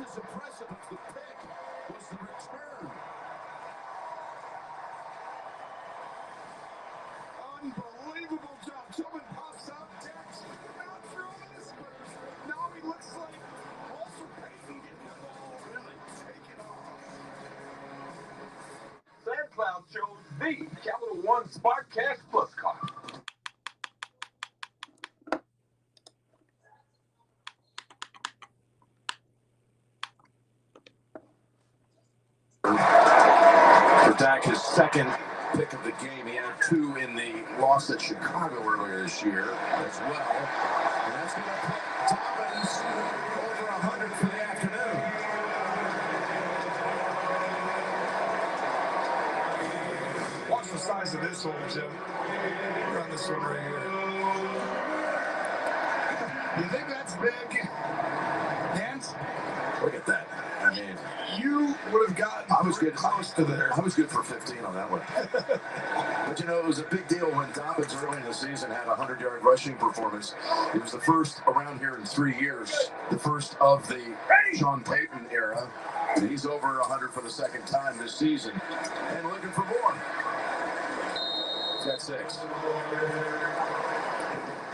As impressive as the pick was the return. Unbelievable job. Tillman pops up. Dak's not throwing this, but now he looks like Walter Payton getting the ball really taken off. SoundCloud chose the Capital One Spark Cash Plus card. For Dak, his second pick of the game. He had 2 in the loss at Chicago earlier this year as well. And that's going to put Dobbins over 100 for the afternoon. Watch the size of this hole, Jim. Run this one right here. You think that's big? Hans? Look at that. I mean, you would have gotten close to there. I was good for 15 on that one. But you know, it was a big deal when Dobbins early in the season had a 100-yard rushing performance. It was the first around here in 3 years, the first of the Sean Payton era. And he's over 100 for the second time this season. And looking for more. He's got 6.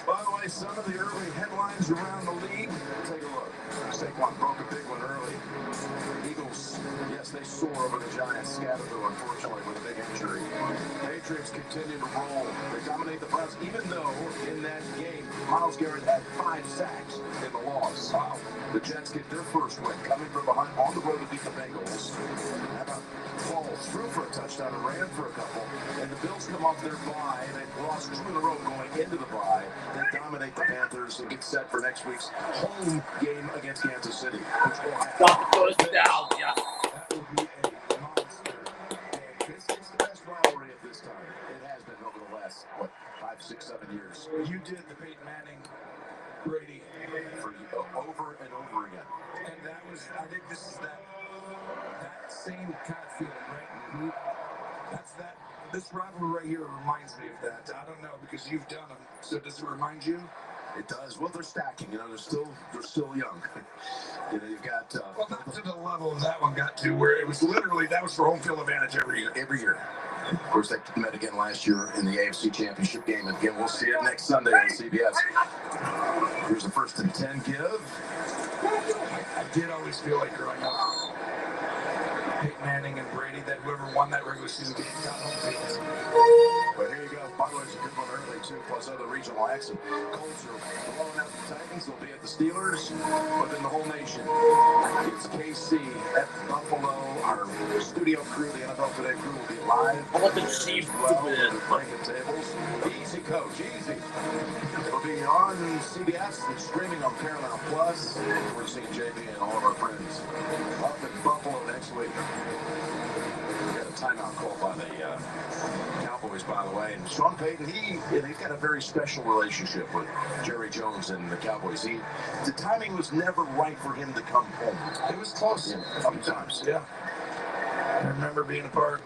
By the way, some of the early headlines around the league. Take a look. Saquon broke a big one early. Eagles, yes, they soar over the Giants. Scattered, though, unfortunately, with a big injury. Patriots continue to roll. They dominate the Browns, even though in that game, Myles Garrett had 5 sacks in the loss. Wow. The Jets get their first win, coming from behind on the road to beat the Bengals. How about Paul threw for a touchdown and ran for a couple. And the Bills come off their bye. They've lost 2 in a row going into the bye. They dominate the Panthers and get set for next week's home game against Kansas City. Which will have Goes down, yeah. that will be a monster. And it's the best rivalry at this time. It has been over the last, 5, 6, 7 years. You did the Peyton Manning Brady For over and over again. and that was, I think this is that same kind of feeling, right? This rivalry right here reminds me of that. I don't know, because you've done them. So does it remind you? It does. Well, they're stacking. You know, they're still young. You know, you've got. Well, not to the level that one got to, where it was literally that was for home field advantage every year. Every year. Of course, they met again last year in the AFC Championship game, and again, we'll see it next Sunday on CBS. Here's the 1st and 10 give. I did always feel like growing up, Peyton Manning and Brady, that whoever won that regular season game got home field. But here you go. By the way, it's a good one early, too, plus other regional acts. Colts are blowing out the Titans. They'll be at the Steelers, but then the whole nation. It's KC at Buffalo. Our studio crew, the NFL Today crew, will be live. How about the Chiefs? Breaking tables. Easy, coach, easy. It'll be on CBS and streaming on Paramount Plus. We're seeing JB and all of our friends up in Buffalo next week. We got a timeout call by the Cowboys, by the way. And Sean Payton, they've got a very special relationship with Jerry Jones and the Cowboys. The timing was never right for him to come home. It was close. A couple times. Yeah. I remember being a part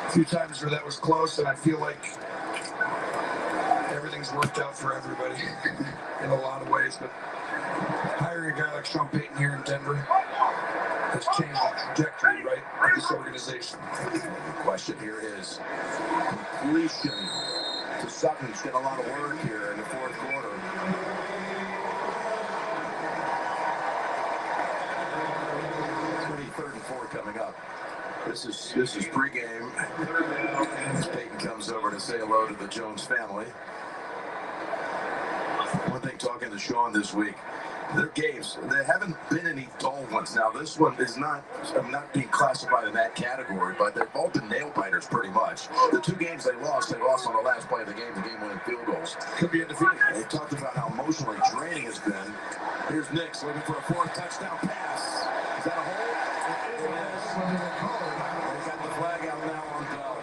a few times where that was close, and I feel like everything's worked out for everybody in a lot of ways. But hiring a guy like Sean Payton here in Denver has changed the trajectory, right, of this organization. The question here is completion to Sutton's got a lot of work here in the 4th quarter. Third and 4 coming up. This is pregame. Peyton comes over to say hello to the Jones family. One thing, talking to Sean this week, their games, there haven't been any dull ones. Now, this one is not being classified in that category, but they've all been nail biters pretty much. The 2 games they lost on the last play of the game-winning field goals. Could be undefeated. They talked about how emotionally draining it's been. Here's Nix looking for a 4th touchdown pass. Is that a hole? It is. They got the flag out now on Bell.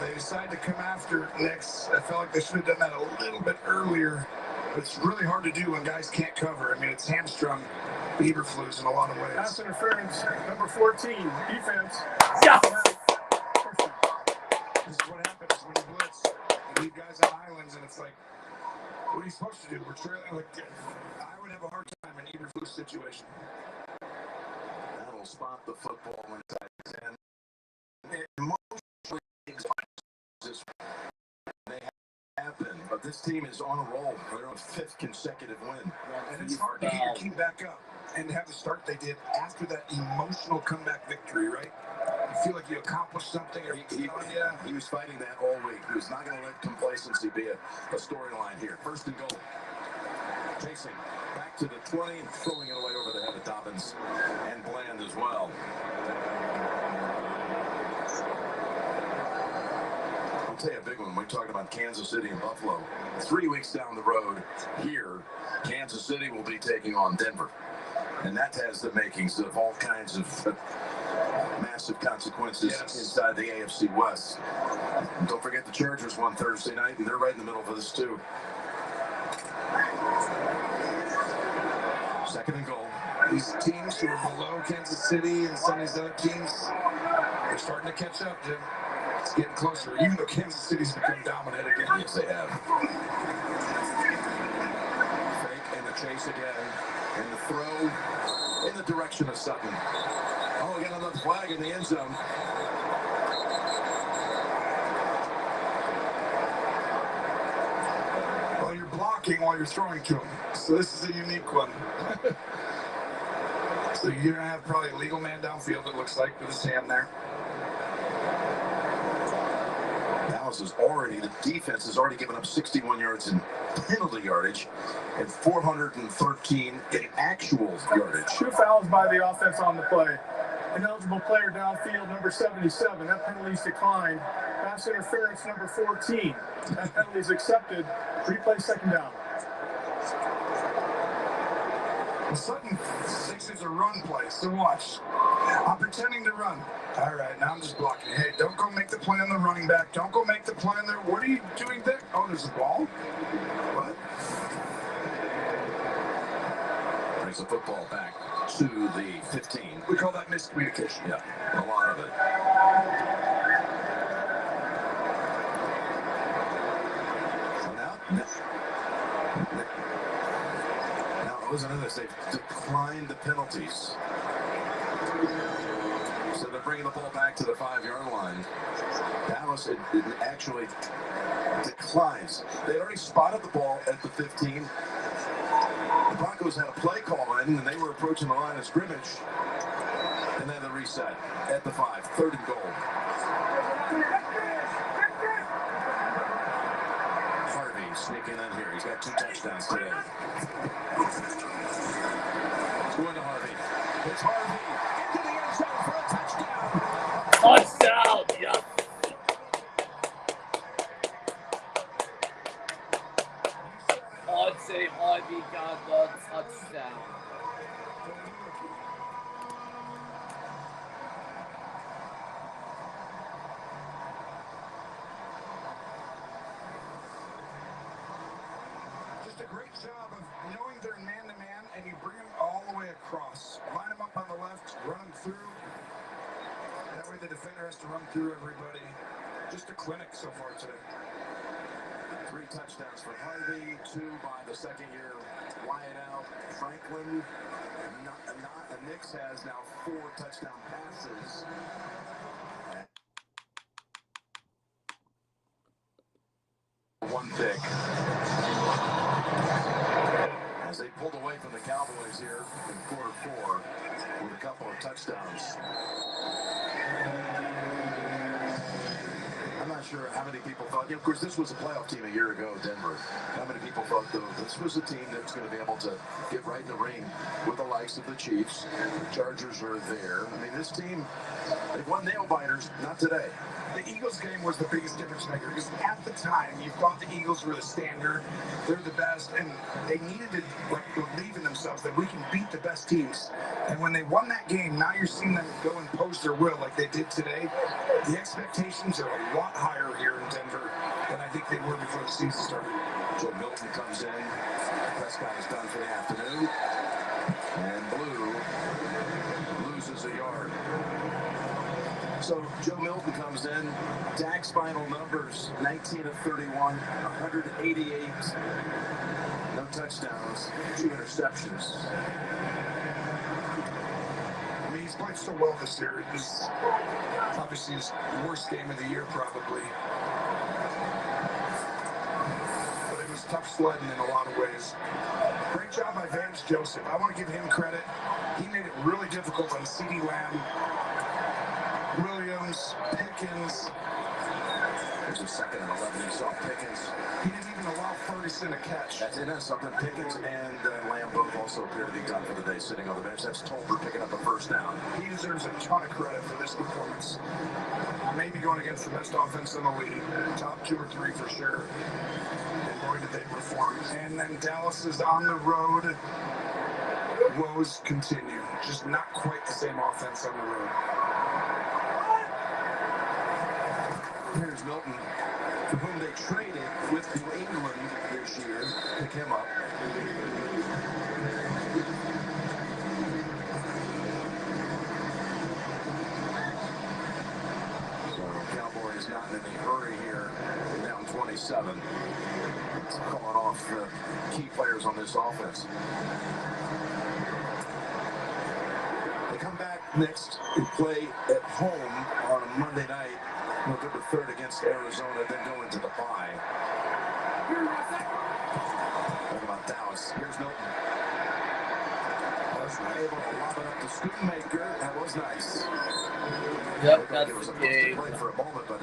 They decided to come after Nix. I felt like they should have done that a little bit earlier. But it's really hard to do when guys can't cover. I mean, it's hamstrung Eberflus in a lot of ways. Pass interference, number 14, defense. Yeah. This is what happens when you blitz. You leave guys on islands, and it's like, what are you supposed to do? We're trailing. Like, I would have a hard time in Eberflus situation. That'll spot the football inside his end. Emotionally, they have been, but this team is on a roll. They're on 5th consecutive win. And it's hard to get your team back up and have the start they did after that emotional comeback victory, right? You feel like you accomplished something, or he was fighting that all week. He was not going to let complacency be a storyline here. 1st and goal. Chasing back to the 20 and throwing it away over the head of Dobbins and Bland as well. I'll tell you a big one. We talked about Kansas City and Buffalo. 3 weeks down the road here, Kansas City will be taking on Denver. And that has the makings of all kinds of massive consequences inside the AFC West. And don't forget the Chargers won Thursday night, and they're right in the middle of this too. Second and goal. These teams who are below Kansas City and some of these other teams, they're starting to catch up, Jim. It's getting closer, even though Kansas City's become dominant again. Yes, they have. Fake and the chase again. And the throw in the direction of Sutton. Oh, we got another flag in the end zone. Well, you're blocking while you're throwing to him. So this is a unique one. So you're going to have probably a legal man downfield, it looks like, with his hand there. The defense has already given up 61 yards in penalty yardage and 413 in actual yardage. 2 fouls by the offense on the play. Ineligible player downfield, number 77. That penalty's declined. Pass interference, number 14. That penalty's accepted. Replay second down. Well, Sutton thinks it's a run play, so watch. I'm pretending to run. All right, now I'm just blocking. Hey, don't go make the play on the running back. Don't go make the play on there. What are you doing there? Oh, there's a ball? What? Brings the football back to the 15. We call that miscommunication. Yeah, a lot of it. So now it was another. They've declined the penalties. So they're bringing the ball back to the 5-yard line. Dallas it actually declines. They already spotted the ball at the 15. The Broncos had a play call in, and they were approaching the line of scrimmage. And then the reset at the 5, 3rd and goal. Harvey sneaking in here. He's got 2 touchdowns today. It's going to Harvey. It's Harvey into the end zone for a touchdown. Touchdown! Yes. I'd say Harvey got the touchdown. Just a great job of knowing they're man-to-man, and you bring them all the way across. Line them up on the left, run them through. That way the defender has to run through everybody. Just a clinic so far today. 3 touchdowns for Harvey, 2 by the second-year wideout Franklin. Nix has now 4 touchdown passes. One pick. As they pulled away from the Cowboys here in quarter 4 with a couple of touchdowns. I'm not sure how many people thought, of course, this was a playoff team a year ago, Denver. How many people thought, though, this was a team that's going to be able to get right in the ring with the likes of the Chiefs? The Chargers are there. I mean, this team, they've won nail-biters, not today. The Eagles game was the biggest difference maker because at the time you thought the Eagles were the standard, they're the best, and they needed to believe in themselves that we can beat the best teams. And when they won that game, now you're seeing them go impose their will like they did today. The expectations are a lot higher here in Denver than I think they were before the season started. Joe Milton comes in. Prescott is done for the afternoon. And Blue loses a yard. So Joe Milton comes in. Dak's final numbers, 19 of 31, 188. No touchdowns, 2 interceptions. I mean, he's played so well this year. This is obviously his worst game of the year, probably. But it was tough sledding in a lot of ways. Great job by Vance Joseph. I want to give him credit. He made it really difficult on CeeDee Lamb, Williams, Pickens. There's a 2nd and 11. You saw Pickens. He didn't even allow Ferguson to catch. That's it. That's something. Pickens and Lamb both also appear to be done for the day, sitting on the bench. That's Tolbert picking up a first down. He deserves a ton of credit for this performance. Maybe going against the best offense in the league. Top 2 or 3 for sure. And boy, did they perform. And then Dallas is on the road. Woes continue. Just not quite the same offense on the road. Here's Milton, for whom they traded with New England this year. Pick him up. So Cowboys not in any hurry here. Down 27. It's calling off key players on this offense. They come back next and play at home on a Monday night. November 3rd against Arizona, then go into the bye. Talk about Dallas. Here's Milton. Was able to lob it up to Schoonmaker. That was nice. Yep, that's the game. For a moment, but